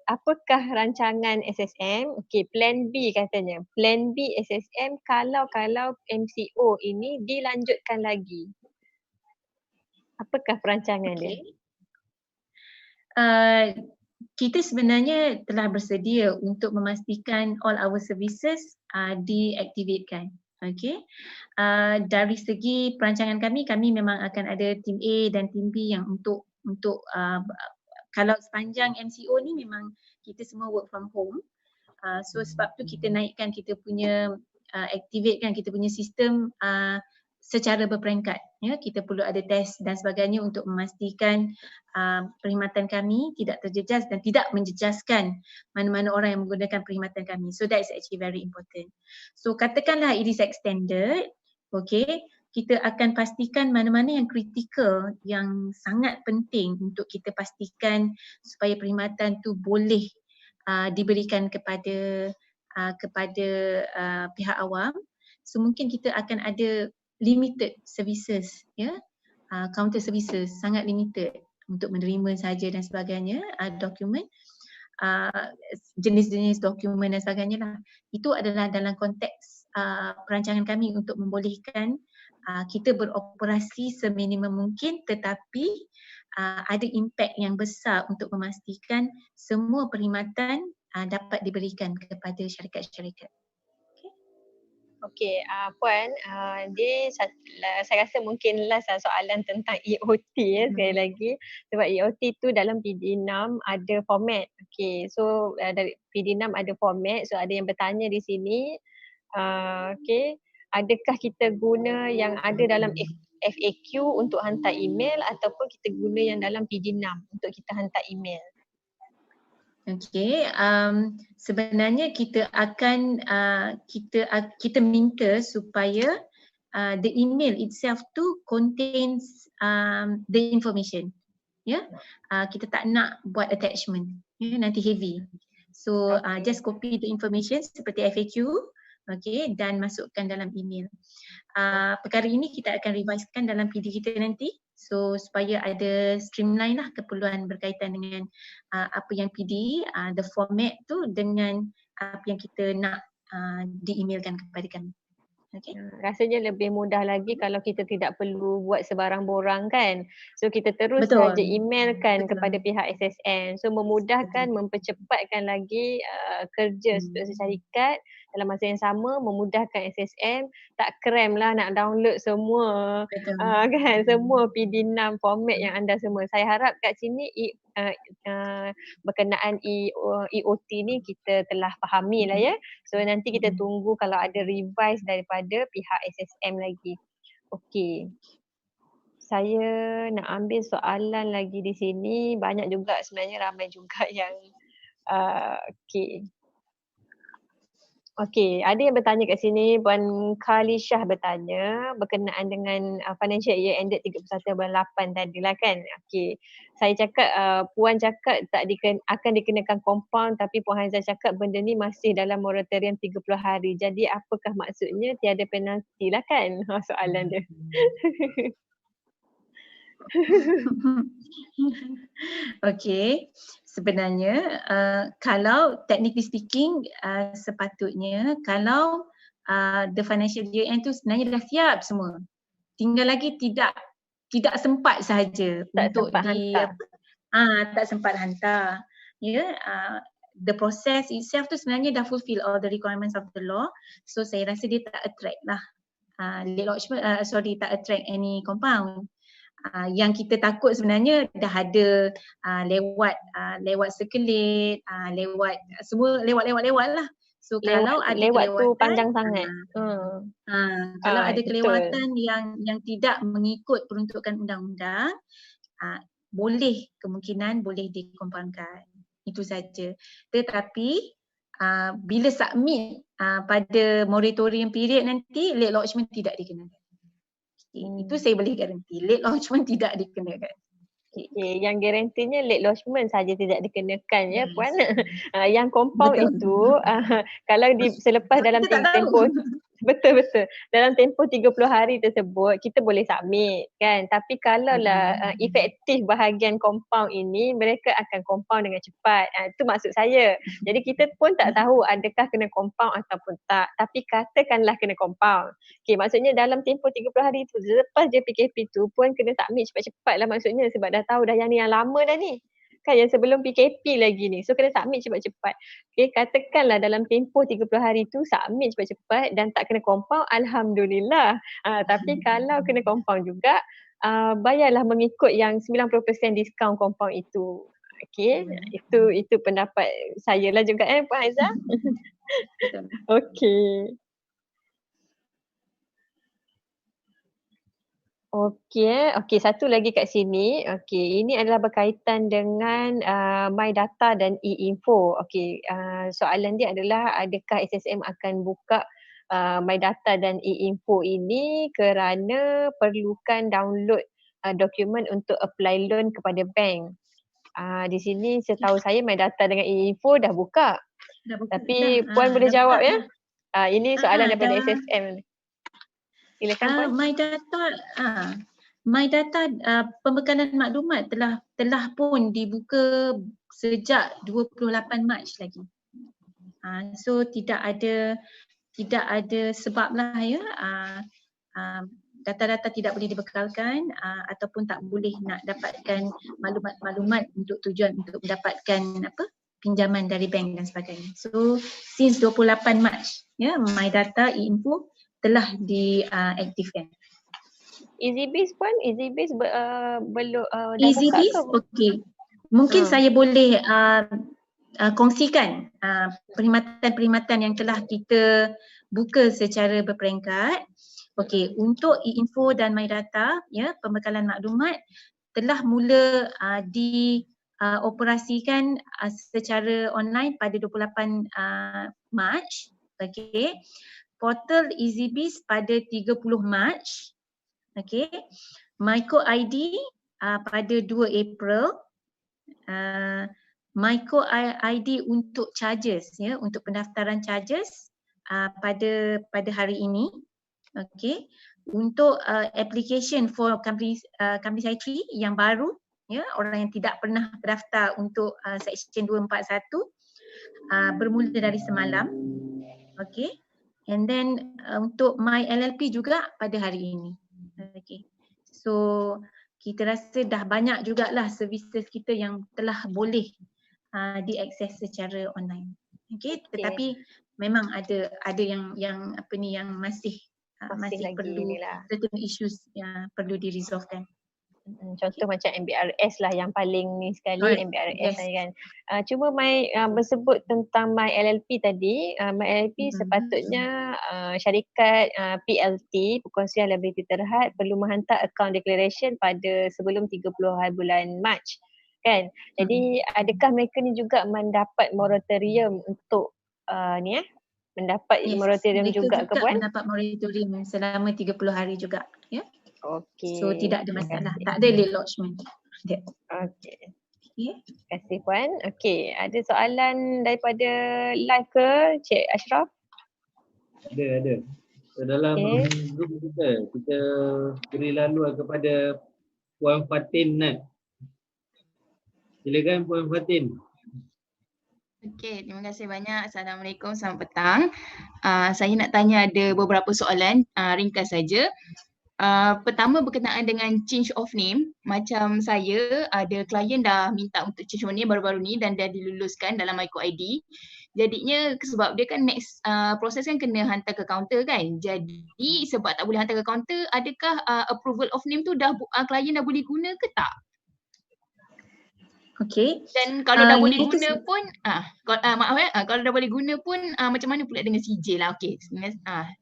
apakah rancangan SSM? Okey, plan B katanya. Plan B SSM kalau MCO ini dilanjutkan lagi. Apakah perancangan dia? Kita sebenarnya telah bersedia untuk memastikan all our services diaktifkan. Okay. Dari segi perancangan kami memang akan ada tim A dan tim B yang untuk kalau sepanjang MCO ni memang kita semua work from home. So sebab tu kita naikkan kita punya activatekan kita punya sistem secara berperingkat. Ya, kita perlu ada test dan sebagainya untuk memastikan perkhidmatan kami tidak terjejas dan tidak menjejaskan mana-mana orang yang menggunakan perkhidmatan kami. So that is actually very important. So katakanlah it is extended, okay, kita akan pastikan mana-mana yang kritikal, yang sangat penting untuk kita pastikan supaya perkhidmatan tu boleh diberikan kepada pihak awam. So mungkin kita akan ada limited services, ya, counter services sangat limited untuk menerima saja dan sebagainya, dokumen, jenis-jenis dokumen dan sebagainya lah. Itu adalah dalam konteks perancangan kami untuk membolehkan kita beroperasi seminimum mungkin, tetapi ada impak yang besar untuk memastikan semua perkhidmatan dapat diberikan kepada syarikat-syarikat. Okey, puan, dia saya rasa mungkin last soalan tentang EOT sekali lagi, sebab EOT tu dalam PD6 ada format. Okey, so dari PD6 ada format, so ada yang bertanya di sini, okey, adakah kita guna yang ada dalam FAQ untuk hantar email ataupun kita guna yang dalam PD6 untuk kita hantar email? Okay, sebenarnya kita akan kita minta supaya the email itself tu contains the information. Ya, kita tak nak buat attachment, nanti heavy. So just copy the information seperti FAQ, okay, dan masukkan dalam email. Perkara ini kita akan revisekan dalam PD kita nanti. So supaya ada streamline lah keperluan berkaitan dengan apa yang PD, the format tu dengan apa yang kita nak di-emailkan kepada kami. Rasanya lebih mudah lagi kalau kita tidak perlu buat sebarang borang kan. So kita terus Betul. saja emailkan Betul. kepada pihak SSM. So memudahkan, mempercepatkan lagi kerja syarikat dalam masa yang sama, memudahkan SSM, tak cram lah nak download semua kan, semua PD6 format yang anda semua. Saya harap kat sini berkenaan EOT ni kita telah fahami lah ya. So nanti kita tunggu kalau ada revise daripada pihak SSM lagi. Okey. Saya nak ambil soalan lagi di sini. Banyak juga sebenarnya, ramai juga yang okey. Okey, ada yang bertanya kat sini, Puan Khalishah bertanya berkenaan dengan financial year ended 31 bulan 8 tadi lah kan. Okey, saya cakap, Puan cakap akan dikenakan compound, tapi Puan Haizah cakap benda ni masih dalam moratorium 30 hari. Jadi apakah maksudnya tiada penalti lah kan? Soalan dia. Okey, sebenarnya kalau technically speaking sepatutnya kalau the financial year end tu sebenarnya dah siap semua. Tinggal lagi tidak sempat sahaja untuk tak sempat hantar. Ya, the process itself tu sebenarnya dah fulfill all the requirements of the law. So saya rasa dia tak attract lah late lodgement, tak attract any compound. Yang kita takut sebenarnya dah ada lewat sekelit, lewat semua lewat lah. So kalau ada lewat kelewatan, tu panjang sangat. Kalau ada betul. kelewatan yang tidak mengikut peruntukan undang-undang, kemungkinan boleh dikompaunkan. Itu saja. Tetapi bila submit pada moratorium period nanti, late lodgement tidak dikenakan. Itu saya boleh garanti, late lodgement tidak dikenakan. Okay, yang garantinya late lodgement saja tidak dikenakan ya Puan. Yang compound itu kalau selepas dalam tempoh betul dalam tempoh 30 hari tersebut kita boleh submit kan, tapi kalaulah efektif bahagian compound ini mereka akan compound dengan cepat. Itu maksud saya. Jadi kita pun tak tahu adakah kena compound ataupun tak, tapi katakanlah kena compound. Okey, maksudnya dalam tempoh 30 hari itu selepas je PKP tu Puan kena submit cepat-cepat lah maksudnya, sebab dah tahu dah yang ni yang lama dah ni. Kan yang sebelum PKP lagi ni. So kena submit cepat-cepat. Okay, katakanlah dalam tempoh 30 hari tu submit cepat-cepat dan tak kena compound, alhamdulillah. Tapi kalau kena compound juga, bayarlah mengikut yang 90% diskaun compound itu. Okay, itu pendapat saya lah juga Puan Haizah. Okay. Okey, satu lagi kat sini. Okey, ini adalah berkaitan dengan My Data dan e-info. Okey, soalan dia adalah adakah SSM akan buka My Data dan e-info ini kerana perlukan download dokumen untuk apply loan kepada bank. Di sini setahu saya My Data dengan e-info dah buka. Tapi Puan boleh jawab ya. Ini soalan daripada SSM. Silakan Puan. My Data pembekalan maklumat telah pun dibuka sejak 28 Mac lagi. So tidak ada sebab lah ya data-data tidak boleh dibekalkan ataupun tak boleh nak dapatkan maklumat-maklumat untuk tujuan untuk mendapatkan pinjaman dari bank dan sebagainya. So since 28 Mac ya, My Data e-info telah diaktifkan. EasyBiz Puan, EasyBiz belum dah EasyBiz, buka ke? okey. Mungkin saya boleh kongsikan perkhidmatan-perkhidmatan yang telah kita buka secara berperingkat. Okey, untuk e-info dan My Data ya, pembekalan maklumat telah mula dioperasikan secara online pada 28 Mac. Okey. Portal EasyBiz pada 30 Mac. Okey. Myco ID pada 2 April. Myco ID untuk charges ya, untuk pendaftaran charges pada hari ini. Okey. Untuk application for company secretary yang baru ya, orang yang tidak pernah berdaftar untuk Section 241 bermula dari semalam. Okey. And then untuk my LLP juga pada hari ini. Okay. So kita rasa dah banyak jugalah services kita yang telah boleh diakses secara online. Okay. Tetapi memang ada yang masih perlu certain issues yang perlu di-resolvekan. Contoh macam MBRS lah yang paling ni sekali, MBRS lah kan. Cuma bersebut tentang my LLP tadi, my LLP sepatutnya syarikat PLT, Perkongsian Liability Terhad, perlu menghantar account declaration pada sebelum 30 bulan Mac kan. Jadi adakah mereka ni juga mendapat moratorium untuk mendapat moratorium juga ke Puan? Mendapat moratorium selama 30 hari juga, ya. Okey. So tidak ada masalah, tak ada late lodgement. Okey. Terima kasih Puan. Okey, ada soalan daripada live ke Cik Ashraf? Ada. So, dalam group kita beri laluan kepada Puan Fatin Nat. Silakan Puan Fatin. Okey, terima kasih banyak. Assalamualaikum, selamat petang. Saya nak tanya ada beberapa soalan, ringkas saja. Pertama berkenaan dengan change of name. Macam saya ada klien dah minta untuk change of name baru-baru ni dan dah diluluskan dalam Myco ID. Jadinya sebab dia kan next proses kan kena hantar ke kaunter kan. Jadi sebab tak boleh hantar ke kaunter, adakah approval of name tu dah klien dah boleh guna ke tak? Okey. Dan kalau dah boleh guna pun kalau dah boleh guna pun macam mana pula dengan CJ lah. Okey.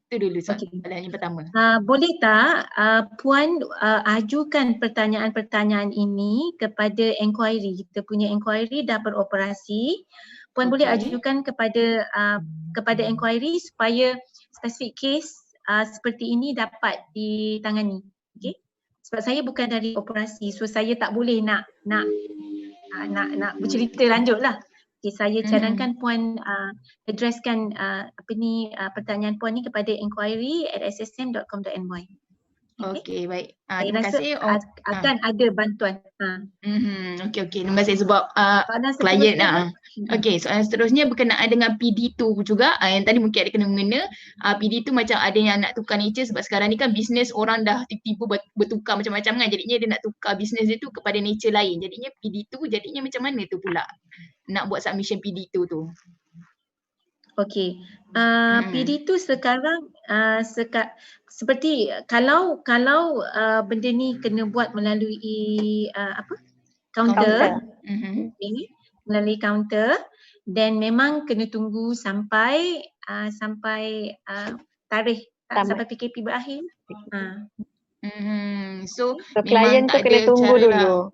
Itu dulu soalan yang pertama. Boleh tak Puan ajukan pertanyaan-pertanyaan ini kepada inquiry. Kita punya inquiry dah beroperasi. Puan boleh ajukan kepada inquiry supaya spesifik case seperti ini dapat ditangani. Okey. Sebab saya bukan dari operasi, so saya tak boleh nak bercerita lanjut lah. Okay, saya cadangkan Puan addresskan pertanyaan Puan ni kepada inquiry@ssm.com.my. Okey, baik. Saya Terima rasa kasih. akan ada bantuan. Okey. Terima kasih sebab klien. Okey, soalan seterusnya berkenaan dengan PD2 juga. Yang tadi mungkin ada kena-mengena. PD2 macam ada yang nak tukar nature sebab sekarang ni kan bisnes orang dah tiba-tiba bertukar macam-macam kan. Jadinya dia nak tukar bisnes dia tu kepada nature lain. Jadinya PD2 jadinya macam mana tu pula nak buat submission PD2 tu? Okey. PD2 sekarang seperti kalau benda ni kena buat melalui kaunter. Melalui kaunter dan memang kena tunggu sampai tarikh sampai PKP berakhir. So klien tu kena tunggu dulu.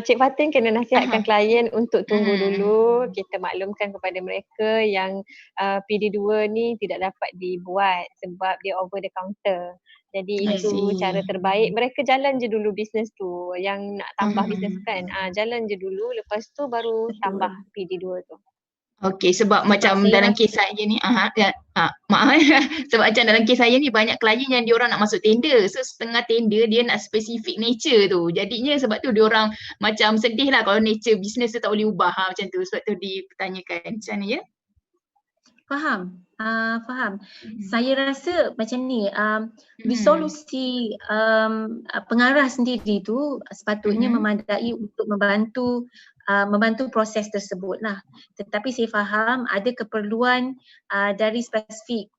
Cik Fatin kena nasihatkan klien untuk tunggu dulu. Kita maklumkan kepada mereka yang PD2 ni tidak dapat dibuat sebab dia over the counter. Jadi itu cara terbaik. Mereka jalan je dulu bisnes tu. Yang nak tambah bisnes kan, jalan je dulu, lepas tu baru tambah PD2 tu. Okey, sebab macam dalam kes saya ni, sebab macam dalam kes saya ni banyak klien yang diorang nak masuk tender. So setengah tender dia nak specific nature tu. Jadinya sebab tu diorang macam sedih lah kalau nature business tu tak boleh ubah macam tu. Sebab tu dipertanyakan. Macam mana ya? Faham. Saya rasa macam ni, resolusi pengarah sendiri tu sepatutnya memadai untuk membantu proses tersebut lah. Tetapi saya faham ada keperluan dari spesifik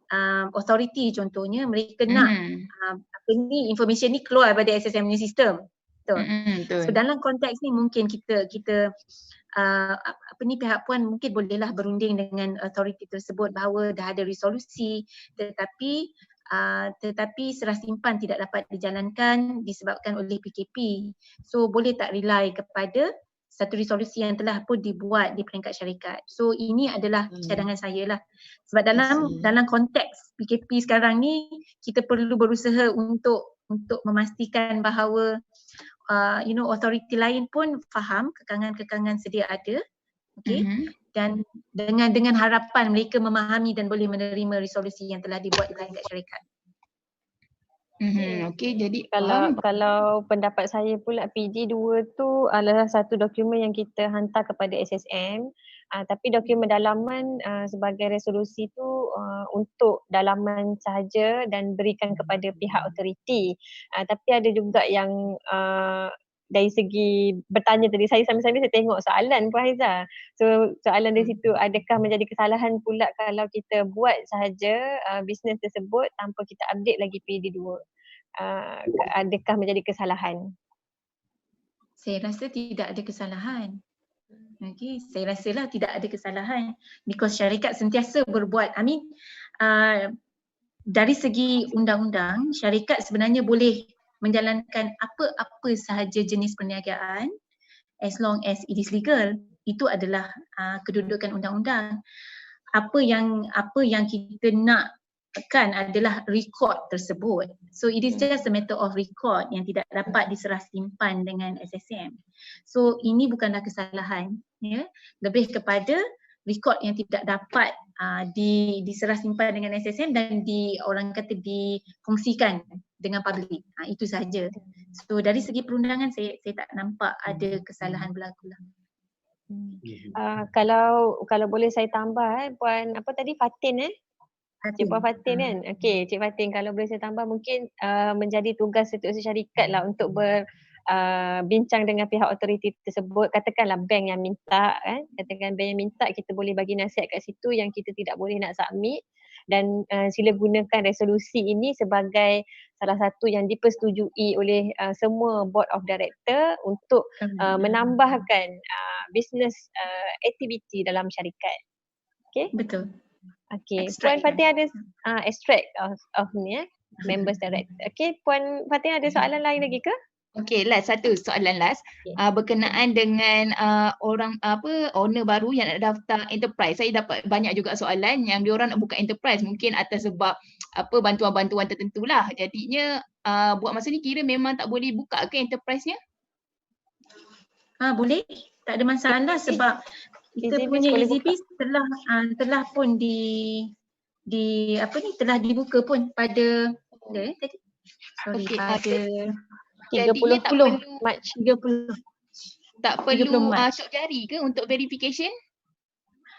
authority, contohnya mereka nak information ni keluar daripada SSM punya sistem. Betul. So dalam konteks ni mungkin kita pihak Puan mungkin bolehlah berunding dengan authority tersebut bahawa dah ada resolusi tetapi serah simpan tidak dapat dijalankan disebabkan oleh PKP. So boleh tak rely kepada satu resolusi yang telah pun dibuat di peringkat syarikat. So ini adalah cadangan saya lah. Sebab dalam konteks PKP sekarang ni kita perlu berusaha untuk memastikan bahawa authority lain pun faham kekangan-kekangan sedia ada. Okey. Dan dengan harapan mereka memahami dan boleh menerima resolusi yang telah dibuat di peringkat syarikat. Okey, jadi kalau pendapat saya pula PD2 tu adalah satu dokumen yang kita hantar kepada SSM Tapi dokumen dalaman sebagai resolusi tu untuk dalaman sahaja dan berikan kepada pihak autoriti. Tapi ada juga yang dari segi bertanya tadi, saya sambil-sambil saya tengok soalan Puan Haiza. So soalan dari situ, adakah menjadi kesalahan pula kalau kita buat sahaja bisnes tersebut tanpa kita update lagi PD2? Adakah menjadi kesalahan? Saya rasa tidak ada kesalahan. Okay, saya rasalah tidak ada kesalahan because syarikat sentiasa berbuat. Dari segi undang-undang, syarikat sebenarnya boleh menjalankan apa-apa sahaja jenis perniagaan as long as it is legal. Itu adalah kedudukan undang-undang. Apa yang kita nakkan adalah rekod tersebut. So it is just a matter of record yang tidak dapat diserah simpan dengan SSM. So ini bukanlah kesalahan, ya. Lebih kepada rekod yang tidak dapat diserah simpan dengan SSM dan orang kata dikongsikan dengan publik. Itu sahaja. So dari segi perundangan saya tak nampak ada kesalahan berlaku lah. Kalau boleh saya tambah Puan apa tadi Fatin Cik Puan Fatin kan? Okey, Cik Fatin kalau boleh saya tambah mungkin menjadi tugas setiausaha syarikat lah untuk bincang dengan pihak autoriti tersebut. Katakanlah bank yang minta kan, katakan bank yang minta, kita boleh bagi nasihat kat situ yang kita tidak boleh nak submit dan sila gunakan resolusi ini sebagai salah satu yang dipersetujui oleh semua board of director untuk menambahkan business activity dalam syarikat. Okey? Betul. Okey, Puan Fatin ada extract of ni members director. Okey, Puan Fatin ada soalan lain lagi ke? Okey, last satu soalan last berkenaan dengan owner baru yang nak daftar enterprise. Saya dapat banyak juga soalan yang diorang nak buka enterprise mungkin atas sebab bantuan-bantuan tertentulah. Jadinya buat masa ni kira memang tak boleh buka ke enterprise-nya? Boleh, tak ada masalah sebab kita punya EasyBiz telah pun telah dibuka pun pada pada 30 Mac. 30. Tak perlu syok jari ke untuk verification?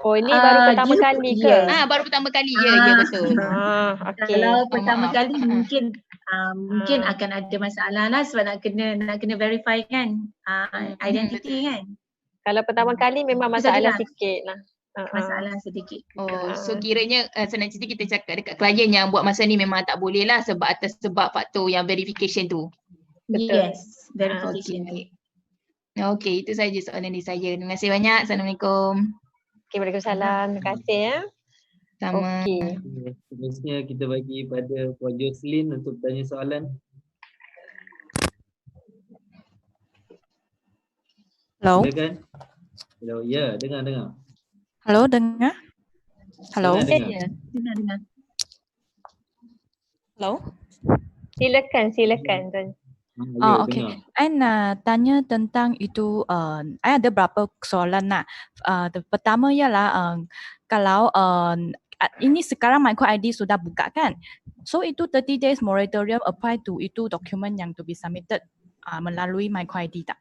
Oh ini baru pertama kali ke? Baru pertama kali. Ya betul. Okay. Kalau pertama kali mungkin akan ada masalah lah sebab nak kena verify kan identity kan. Kalau pertama kali memang masalah sikit lah. Masalah sedikit. So kiranya senang cerita kita cakap dekat klien yang buat masa ni memang tak boleh lah atas sebab faktor yang verification tu. Betul. Yes, verification. Okey, itu saja soalan dari saya. Terima kasih banyak. Assalamualaikum. Okay, waalaikumsalam. Terima kasih ya. Sama. Okay. Seterusnya kita bagi pada Puan Jocelyn untuk tanya soalan. Hello. Silakan. Hello, ya, dengar. Hello, dengar? Hello. Dengar. Hello. Silakan tuan. Okay. I nak tanya tentang itu, I ada berapa soalan nak. Pertama ialah kalau ini sekarang Micro ID sudah buka kan? So itu 30 days moratorium apply to itu dokumen yang to be submitted melalui Micro ID tak?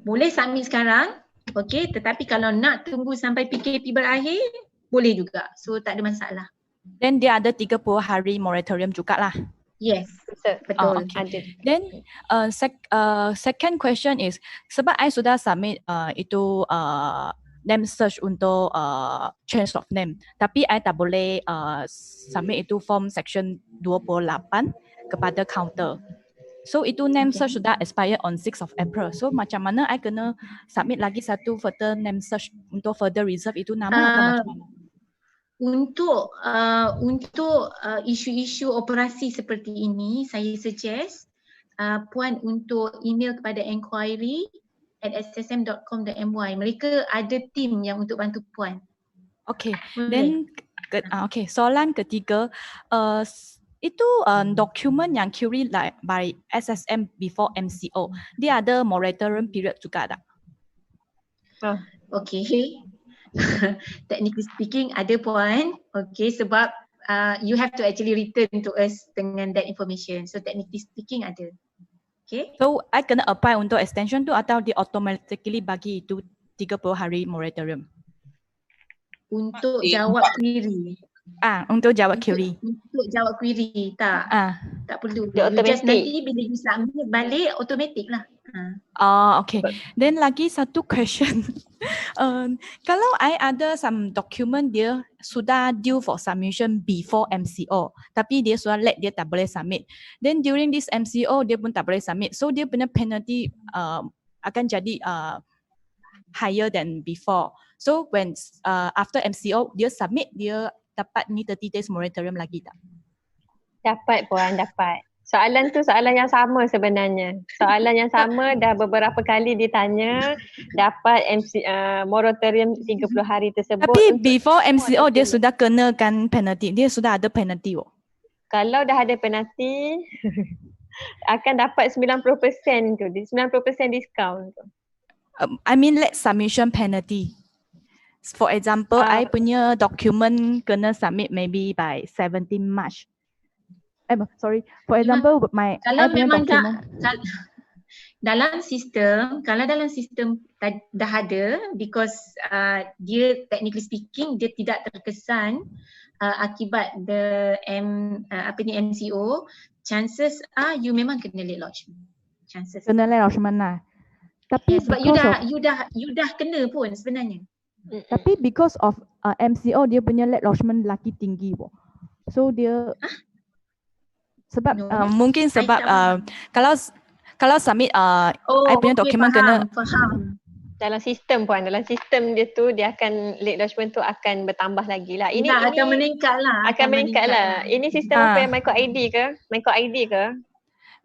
Boleh submit sekarang, okay. Tetapi kalau nak tunggu sampai PKP berakhir, boleh juga. So tak ada masalah. Then dia ada 30 hari moratorium jugalah. Yes, betul. Okay. Then second question is sebab I sudah submit itu name search untuk change of name, tapi I tak boleh submit itu form section 28 kepada counter. So itu name search sudah expire on 6 of April. So macam mana I kena submit lagi satu further name search untuk further reserve itu nama atau macam mana? Untuk isu-isu operasi seperti ini, saya suggest Puan untuk email kepada enquiry@ssm.com.my. Mereka ada tim yang untuk bantu Puan. Okay. Then soalan ketiga, itu dokumen yang query by SSM before MCO, dia ada moratorium period juga tak? Okay. Technically speaking ada Puan, okay, sebab you have to actually return to us dengan that information. So technically speaking ada. Okay. So I kena apply untuk extension tu atau dia automatically bagi itu 30 hari moratorium? Untuk jawab query. Untuk jawab query. Untuk jawab query tak. Tak perlu. Dia You just automatic. nanti bila you submit balik automatic lah. Okay. Then lagi satu question. Kalau I ada some document dia sudah due for submission before MCO, tapi dia sudah late, dia tak boleh submit. Then during this MCO dia pun tak boleh submit. So dia punya penalty akan jadi higher than before. So when after MCO dia submit, dia dapat ni 30 days moratorium lagi tak? Dapat Puan, dapat. Soalan tu soalan yang sama sebenarnya. Soalan yang sama dah beberapa kali ditanya, dapat moratorium 30 hari tersebut. Tapi before MCO dia sudah kenakan penalty. Dia sudah ada penalty. Kalau dah ada penalty akan dapat 90% tu. 90% discount tu. I mean late submission penalty. For example, I punya document kena submit maybe by 17 March. Sorry. For example, kalau memang dalam sistem, kalau dalam sistem dah ada, because dia technically speaking dia tidak terkesan akibat the MCO, chances are you memang kena late lodgement. Chances. Kena late lodgement lah. Tapi sebab you dah kena pun sebenarnya. Tapi because of MCO dia punya late lodgement lagi tinggi. So dia sebab mungkin sebab kalau submit I punya dokumen kena dalam sistem Puan, dalam sistem dia tu dia akan late lodgement tu akan bertambah lagi lah. Ini akan meningkat lah. Akan meningkat lah. Ini sistem apa yang Myco ID ke? Myco ID ke?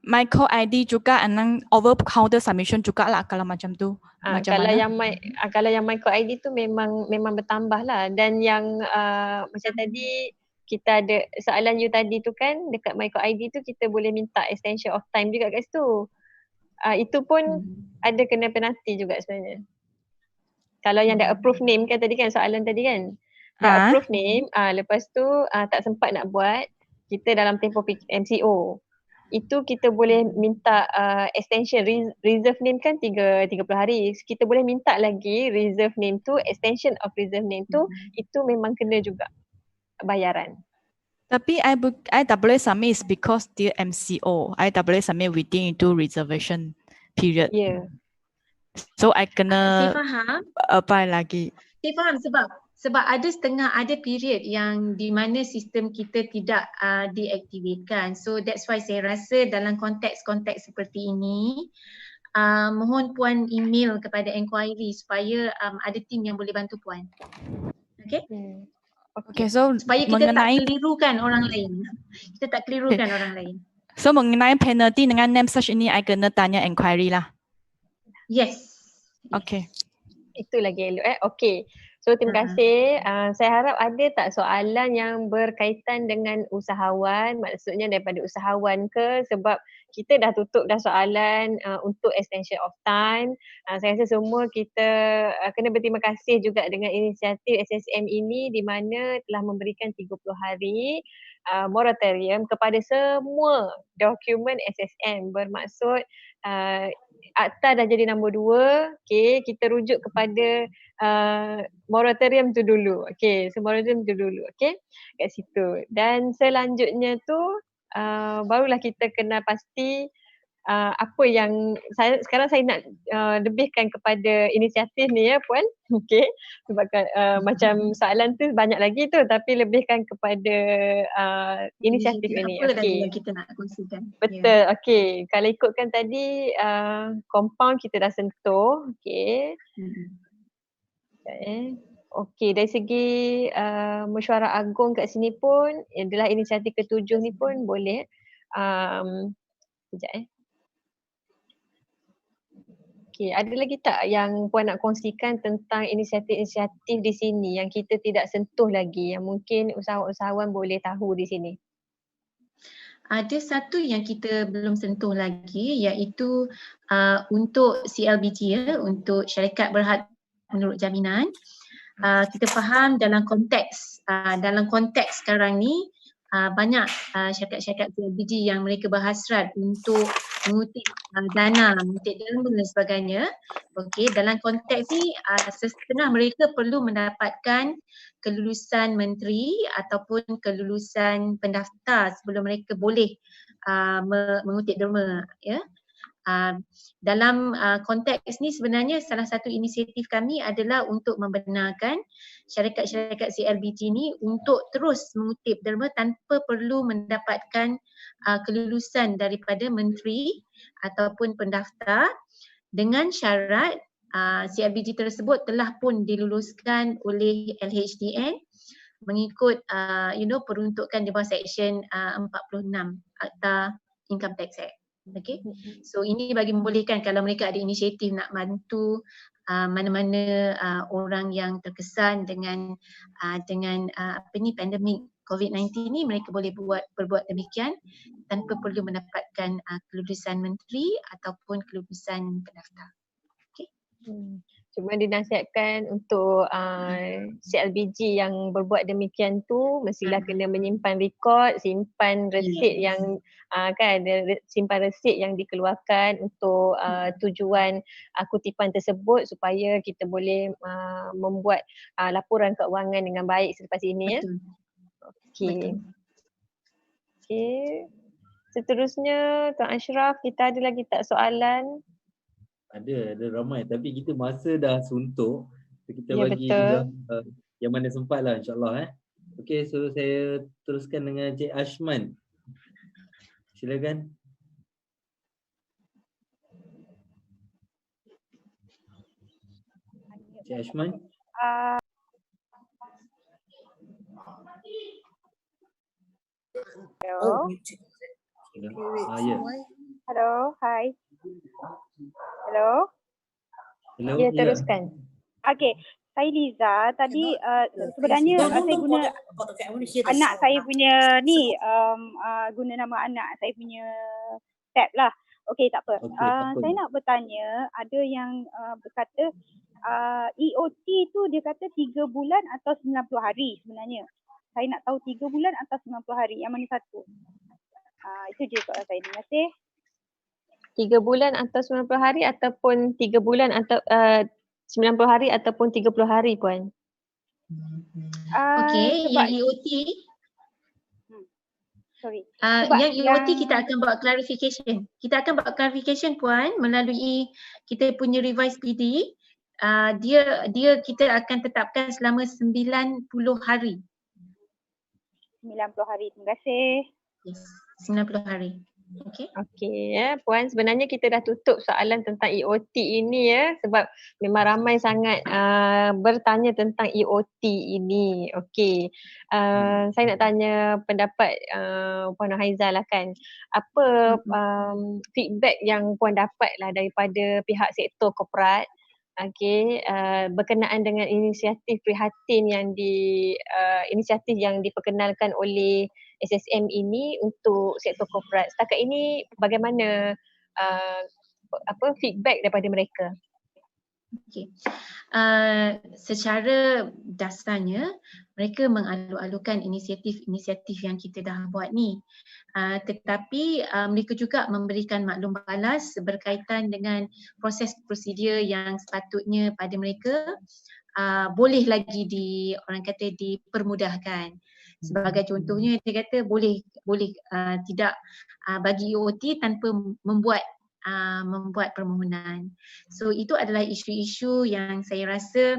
Myco ID juga and over counter submission juga lah kalau macam tu. Kalau yang Myco ID tu memang bertambah lah. Dan yang macam tadi kita ada soalan you tadi tu kan, dekat Myco ID tu kita boleh minta extension of time juga kat situ. Itu pun ada kena penalti juga sebenarnya. Kalau yang dah approve name kan tadi kan, soalan tadi kan. Dah approve name, lepas tu tak sempat nak buat, kita dalam tempoh MCO. Itu kita boleh minta extension reserve name kan 30 hari. Kita boleh minta lagi reserve name tu, extension of reserve name tu, itu memang kena juga bayaran. Tapi I tak boleh submit because dia MCO. I tak boleh submit within itu reservation period. Yeah. So I kena apply lagi. Saya faham sebab ada period yang di mana sistem kita tidak deaktifkan. So that's why saya rasa dalam konteks seperti ini mohon Puan email kepada enquiry supaya ada tim yang boleh bantu Puan. Okay? Okay, so supaya kita tak kelirukan orang lain. Orang lain. So mengenai penalty dengan name search ini, I kena tanya enquiry lah. Yes. Okay. Itu lagi elok Okay. So terima kasih. Saya harap ada tak soalan yang berkaitan dengan usahawan, maksudnya daripada usahawan ke, sebab kita dah tutup dah soalan untuk extension of time. Saya rasa semua kita kena berterima kasih juga dengan inisiatif SSM ini di mana telah memberikan 30 hari moratorium kepada semua dokumen SSM, bermaksud akta dah jadi nombor 2, okay, kita rujuk kepada moratorium tu dulu. Okay, so moratorium tu dulu, okay, kat situ. Dan selanjutnya tu barulah kita kena pasti apa yang sekarang saya nak lebihkan kepada inisiatif ni ya Puan. Okay, sebab macam soalan tu banyak lagi tu, tapi lebihkan kepada inisiatif ini. Apa yang kita nak kongsikan. Betul, okay. Kalau ikutkan tadi compound kita dah sentuh, okay. Okay, dari segi mesyuarat agung kat sini pun adalah inisiatif ke-7 ni pun boleh. Sekejap Okay, ada lagi tak yang Puan nak kongsikan tentang inisiatif-inisiatif di sini yang kita tidak sentuh lagi, yang mungkin usahawan-usahawan boleh tahu di sini? Ada satu yang kita belum sentuh lagi, iaitu untuk CLBT untuk syarikat berhad menurut jaminan. Kita faham dalam konteks sekarang ni banyak syarikat-syarikat CLBG yang mereka berhasrat untuk mengutip dana, mengutip derma dan sebagainya. Okey, dalam konteks ni setengah mereka perlu mendapatkan kelulusan menteri ataupun kelulusan pendaftar sebelum mereka boleh mengutip derma, ya. Dalam konteks ni sebenarnya salah satu inisiatif kami adalah untuk membenarkan syarikat-syarikat CLBG ni untuk terus mengutip derma tanpa perlu mendapatkan kelulusan daripada menteri ataupun pendaftar, dengan syarat CLBG tersebut telah pun diluluskan oleh LHDN mengikut peruntukan di bawah Seksyen 46 Akta Income Tax Act. Okay. So ini bagi membolehkan kalau mereka ada inisiatif nak bantu mana-mana orang yang terkesan dengan pandemik COVID-19 ni, mereka boleh berbuat demikian tanpa perlu mendapatkan kelulusan menteri ataupun kelulusan pendaftar. Okay. Cuma dinasihatkan untuk CLBG yang berbuat demikian tu mestilah kena menyimpan rekod, simpan resit yang kan ada simpan resit yang dikeluarkan untuk tujuan kutipan tersebut supaya kita boleh membuat laporan keuangan dengan baik selepas ini, ya. Okey. Okey. Seterusnya Tuan Ashraf, kita ada lagi tak soalan? Ada ramai tapi kita masa dah suntuk. So kita bagi betul. juga yang mana sempat lah, insyaAllah. Okey, so saya teruskan dengan Cik Ashman. Silakan. Cik Ashman. Hello. Ya. Hello, hi. Hello. Hello. Ya, teruskan. Okey, saya Liza. Tadi sebenarnya saya guna anak saya punya ni, guna nama anak saya punya tab lah. Okey, tak apa. Saya nak bertanya, ada yang berkata EOT tu dia kata 3 bulan atau 90 hari sebenarnya. Saya nak tahu 3 bulan atau 90 hari, yang mana satu? Itu je soalan saya. Terima kasih. 3 bulan atau 90 hari ataupun 3 bulan atau 90 hari ataupun 30 hari, Puan? Okey, yang EOT yang EOT kita akan buat clarification. Kita akan buat clarification, Puan, melalui kita punya revise PD. Dia kita akan tetapkan selama 90 hari. 90 hari. Terima kasih. Yes, 90 hari. Okey. Okey, Puan, sebenarnya kita dah tutup soalan tentang EOT ini, ya, sebab memang ramai sangat bertanya tentang EOT ini. Okey. Saya nak tanya pendapat Puan Haizal lah kan. Apa feedback yang Puan dapat lah daripada pihak sektor korporat, okey, berkenaan dengan inisiatif prihatin inisiatif yang diperkenalkan oleh SSM ini untuk sektor korporat. Setakat ini bagaimana feedback daripada mereka? Okey. Secara dasarnya mereka mengalu-alukan inisiatif-inisiatif yang kita dah buat ni. Tetapi mereka juga memberikan maklum balas berkaitan dengan proses prosedur yang sepatutnya pada mereka boleh lagi dipermudahkan. Sebagai contohnya dia kata boleh tidak bagi EOT tanpa membuat permohonan. So itu adalah isu-isu yang saya rasa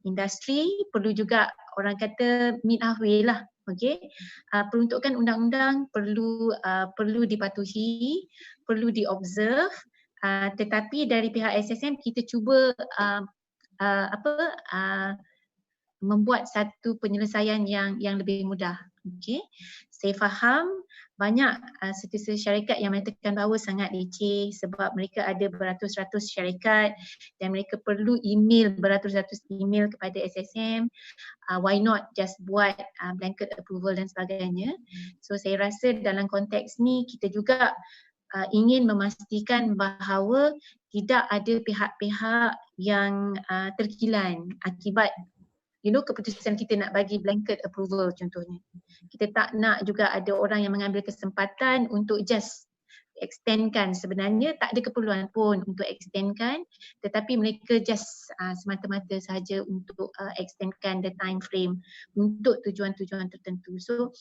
industri perlu juga orang kata meet halfway lah. Okey. Peruntukan undang-undang perlu dipatuhi, perlu diobserve, tetapi dari pihak SSM kita cuba membuat satu penyelesaian yang lebih mudah. Okey. Saya faham banyak setiausaha syarikat yang mengatakan bahawa sangat leceh sebab mereka ada beratus-ratus syarikat dan mereka perlu email beratus-ratus email kepada SSM. Why not just buat blanket approval dan sebagainya. So saya rasa dalam konteks ni kita juga ingin memastikan bahawa tidak ada pihak-pihak yang terkilan akibat keputusan kita nak bagi blanket approval contohnya. Kita tak nak juga ada orang yang mengambil kesempatan untuk just extendkan. Sebenarnya tak ada keperluan pun untuk extendkan, tetapi mereka just semata-mata sahaja untuk extendkan the time frame untuk tujuan-tujuan tertentu. So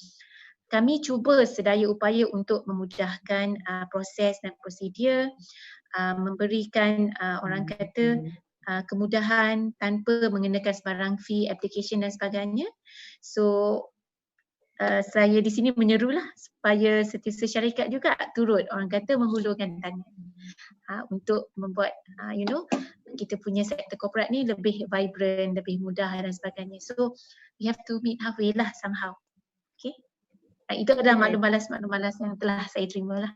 kami cuba sedaya upaya untuk memudahkan proses dan prosedur, memberikan orang kata kemudahan tanpa mengenakan sebarang fee, application dan sebagainya. So saya di sini menyerulah supaya setiausaha syarikat juga turut orang kata menghulurkan tangan untuk membuat kita punya sektor korporat ni lebih vibrant, lebih mudah dan sebagainya. So we have to meet halfway lah somehow. Okay. Itu adalah maklum balas yang telah saya terima lah.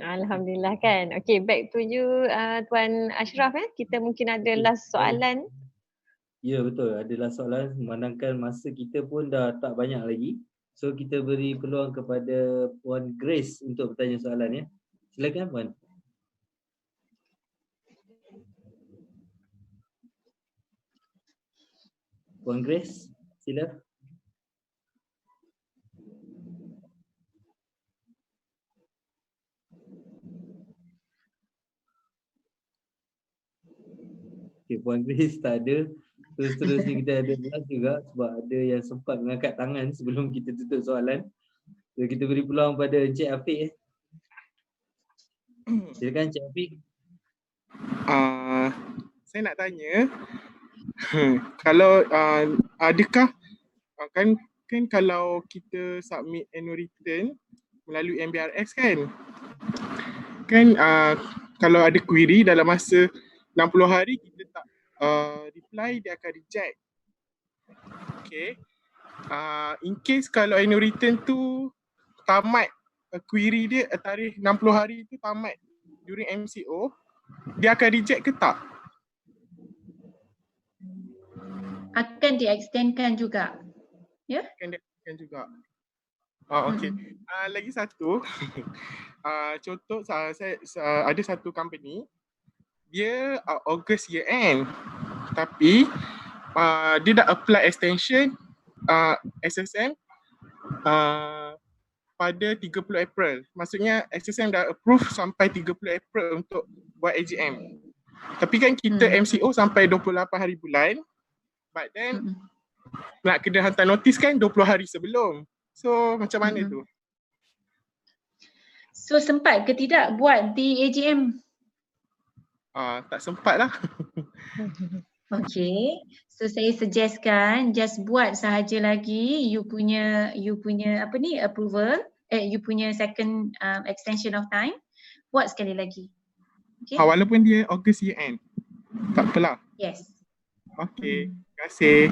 Alhamdulillah kan. Okay, back to you Tuan Ashraf. Kita mungkin ada last soalan. Ya betul, ada last soalan memandangkan masa kita pun dah tak banyak lagi. So kita beri peluang kepada Puan Grace untuk bertanya soalan ya. Silakan Puan. Puan Grace, sila. Okay, Puan Grace tak ada. Seterusnya kita ada last juga sebab ada yang sempat mengangkat tangan sebelum kita tutup soalan. So kita beri peluang pada Encik Afiq. Silakan Encik Afiq. Saya nak tanya, kalau adakah kan kalau kita submit annual return melalui MBRX kan kalau ada query dalam masa 60 hari kita tak reply, dia akan reject. Okay. In case kalau annual return tu tamat, query dia tarikh 60 hari tu tamat during MCO, dia akan reject ke tak? Akan di-extendkan juga. Ya? Akan di-extendkan juga. Okay. Lagi satu, contoh saya ada satu company, dia August year end, tapi dia dah apply extension SSM pada 30 April. Maksudnya SSM dah approve sampai 30 April untuk buat AGM. Tapi kan kita MCO sampai 28 hari bulan, but then nak kena hantar notis kan 20 hari sebelum. So macam mana tu? So sempat ke tidak buat di AGM? Tak sempat lah. Okay, so saya suggestkan just buat sahaja lagi you punya approval, you punya second extension of time, buat sekali lagi. Okay. Walaupun dia August year end, tak apalah. Yes. Okay, terima kasih.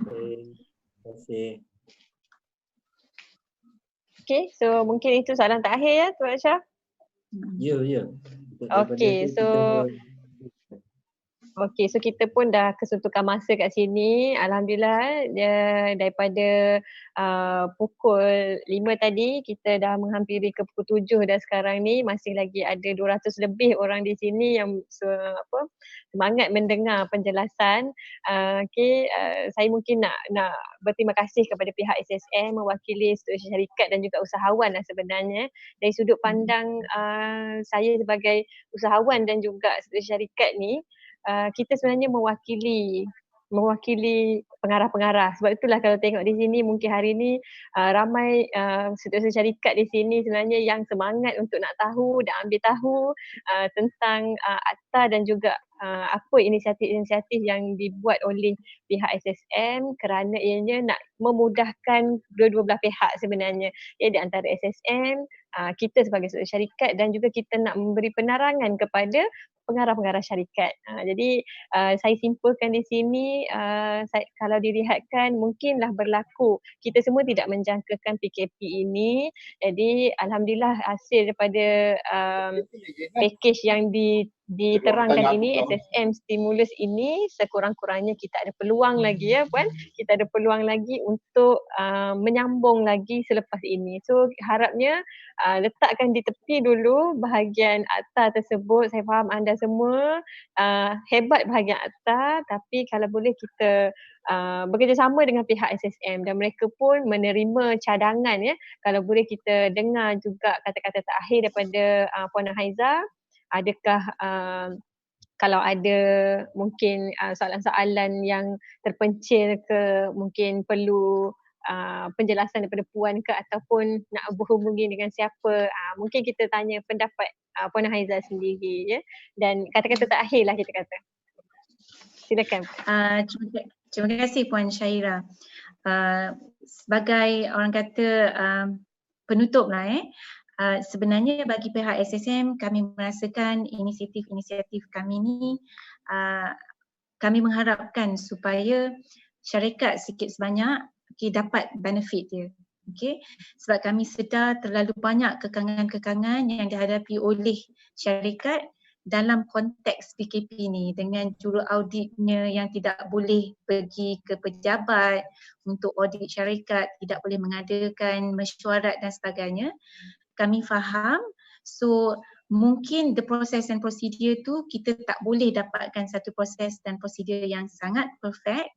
Terima kasih. Okay, so mungkin itu soalan terakhir ya Tuan Ashraf. Ya. Okay, so kita pun dah kesuntukan masa kat sini. Alhamdulillah daripada pukul 5 tadi kita dah menghampiri ke pukul 7 dah sekarang ni. Masih lagi ada 200 lebih orang di sini yang semangat mendengar penjelasan. Saya mungkin nak berterima kasih kepada pihak SSM mewakili setiausaha syarikat dan juga usahawan lah sebenarnya. Dari sudut pandang saya sebagai usahawan dan juga setiausaha syarikat ni, kita sebenarnya mewakili pengarah-pengarah. Sebab itulah kalau tengok di sini mungkin hari ni ramai setiausaha syarikat di sini sebenarnya yang semangat untuk nak tahu dan ambil tahu tentang akta dan juga apa inisiatif-inisiatif yang dibuat oleh pihak SSM kerana ianya nak memudahkan dua-dua belah pihak sebenarnya. Ya, di antara SSM, kita sebagai setiausaha syarikat dan juga kita nak memberi penerangan kepada pengarah-pengarah syarikat. Jadi saya simpulkan di sini, kalau dilihatkan mungkinlah berlaku kita semua tidak menjangkakan PKP ini. Jadi alhamdulillah hasil daripada package yang diterangkan ini, SSM stimulus ini, sekurang-kurangnya kita ada peluang lagi ya Puan, kita ada peluang lagi untuk menyambung lagi selepas ini. So harapnya letakkan di tepi dulu bahagian akta tersebut. Saya faham anda semua hebat bahagian akta, tapi kalau boleh kita bekerjasama dengan pihak SSM dan mereka pun menerima cadangan ya. Kalau boleh kita dengar juga kata-kata terakhir daripada Puan Haiza, adakah kalau ada mungkin soalan-soalan yang terpencil ke mungkin perlu penjelasan daripada Puan ke ataupun nak berhubungi dengan siapa, mungkin kita tanya pendapat Puan Haiza sendiri ya. Dan kata-kata terakhir lah kita kata. Silakan. Terima kasih Puan Syaira. Sebagai orang kata penutup lah sebenarnya bagi pihak SSM kami merasakan inisiatif kami ni kami mengharapkan supaya syarikat sikit sebanyak dapat benefit dia. Sebab kami sedar terlalu banyak kekangan-kekangan yang dihadapi oleh syarikat dalam konteks PKP ni, dengan juru auditnya yang tidak boleh pergi ke pejabat untuk audit syarikat, tidak boleh mengadakan mesyuarat dan sebagainya. Kami faham, so mungkin the process and procedure tu kita tak boleh dapatkan satu proses dan prosedur yang sangat perfect,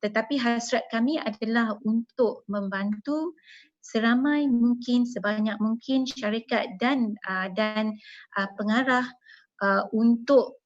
tetapi hasrat kami adalah untuk membantu seramai mungkin, sebanyak mungkin syarikat dan pengarah untuk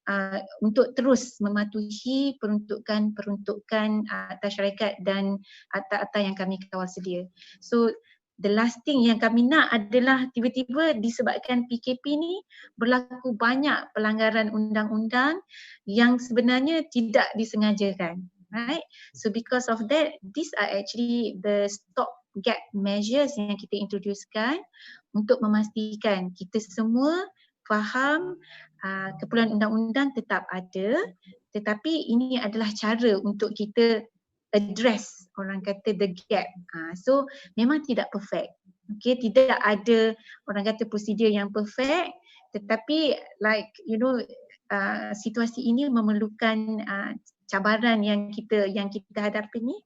terus mematuhi peruntukan atas syarikat dan akta-akta yang kami kawal sedia. So the last thing yang kami nak adalah tiba-tiba disebabkan PKP ni berlaku banyak pelanggaran undang-undang yang sebenarnya tidak disengajakan, right? So because of that, these are actually the stopgap measures yang kita introducekan untuk memastikan kita semua faham keperluan undang-undang tetap ada, tetapi ini adalah cara untuk kita address orang kata the gap. So memang tidak perfect. Tidak ada orang kata prosedur yang perfect, tetapi like situasi ini memerlukan cabaran yang kita hadapi ni,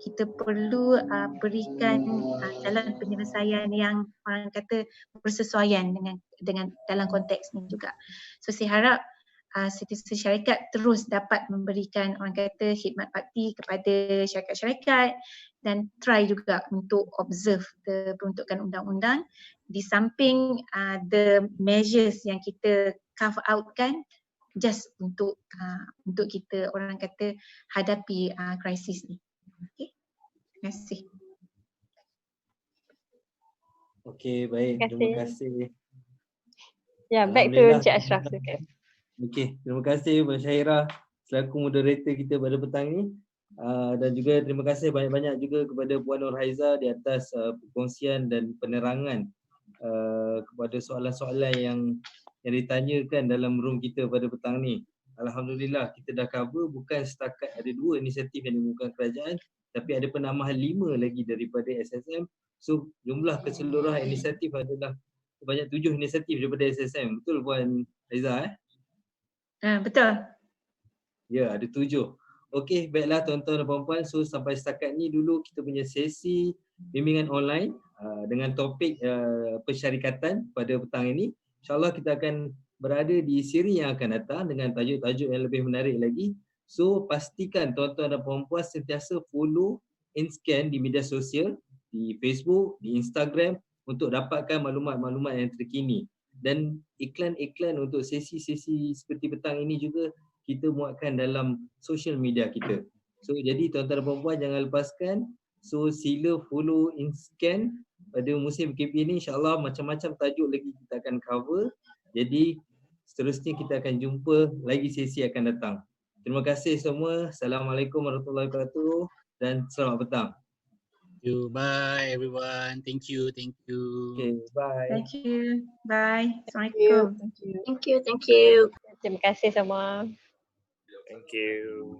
kita perlu berikan jalan penyelesaian yang orang kata bersesuaian dengan dalam konteks ni juga. So saya harap setiap syarikat terus dapat memberikan orang kata khidmat bakti kepada syarikat-syarikat dan try juga untuk observe peruntukan undang-undang di samping the measures yang kita carve out kan just untuk kita orang kata hadapi krisis ni. Okey. Terima kasih. Okey, baik. Terima kasih. Ya, back to Encik Ashraf. Okey, terima kasih Puan Syaira selaku moderator kita pada petang ini. Dan juga terima kasih banyak-banyak juga kepada Puan Nur Haiza di atas perkongsian dan penerangan kepada soalan-soalan yang ditanyakan dalam room kita pada petang ni. Alhamdulillah kita dah cover bukan setakat ada 2 inisiatif yang diumumkan kerajaan, tapi ada penambahan 5 lagi daripada SSM. So jumlah keseluruhan inisiatif adalah sebanyak 7 inisiatif daripada SSM. Betul Puan Haiza? Betul. Ya, ada 7. Okey, baiklah tuan-tuan dan puan-puan. So sampai setakat ni dulu kita punya sesi bimbingan online dengan topik persyarikatan pada petang ini. InsyaAllah kita akan berada di siri yang akan datang dengan tajuk-tajuk yang lebih menarik lagi. So pastikan tuan-tuan dan puan-puan sentiasa follow InScan di media sosial, di Facebook, di Instagram untuk dapatkan maklumat-maklumat yang terkini. Dan iklan-iklan untuk sesi-sesi seperti petang ini juga kita muatkan dalam social media kita. So jadi tuan-tuan dan puan-puan jangan lepaskan. So sila follow InScan pada musim PKP ini. InsyaAllah macam-macam tajuk lagi kita akan cover. Jadi seterusnya kita akan jumpa lagi sesi akan datang. Terima kasih semua. Assalamualaikum warahmatullahi wabarakatuh dan selamat petang. Bye everyone. Thank you. Okay, bye. Thank you. Bye. Assalamualaikum. Thank you. Terima kasih semua. Thank you.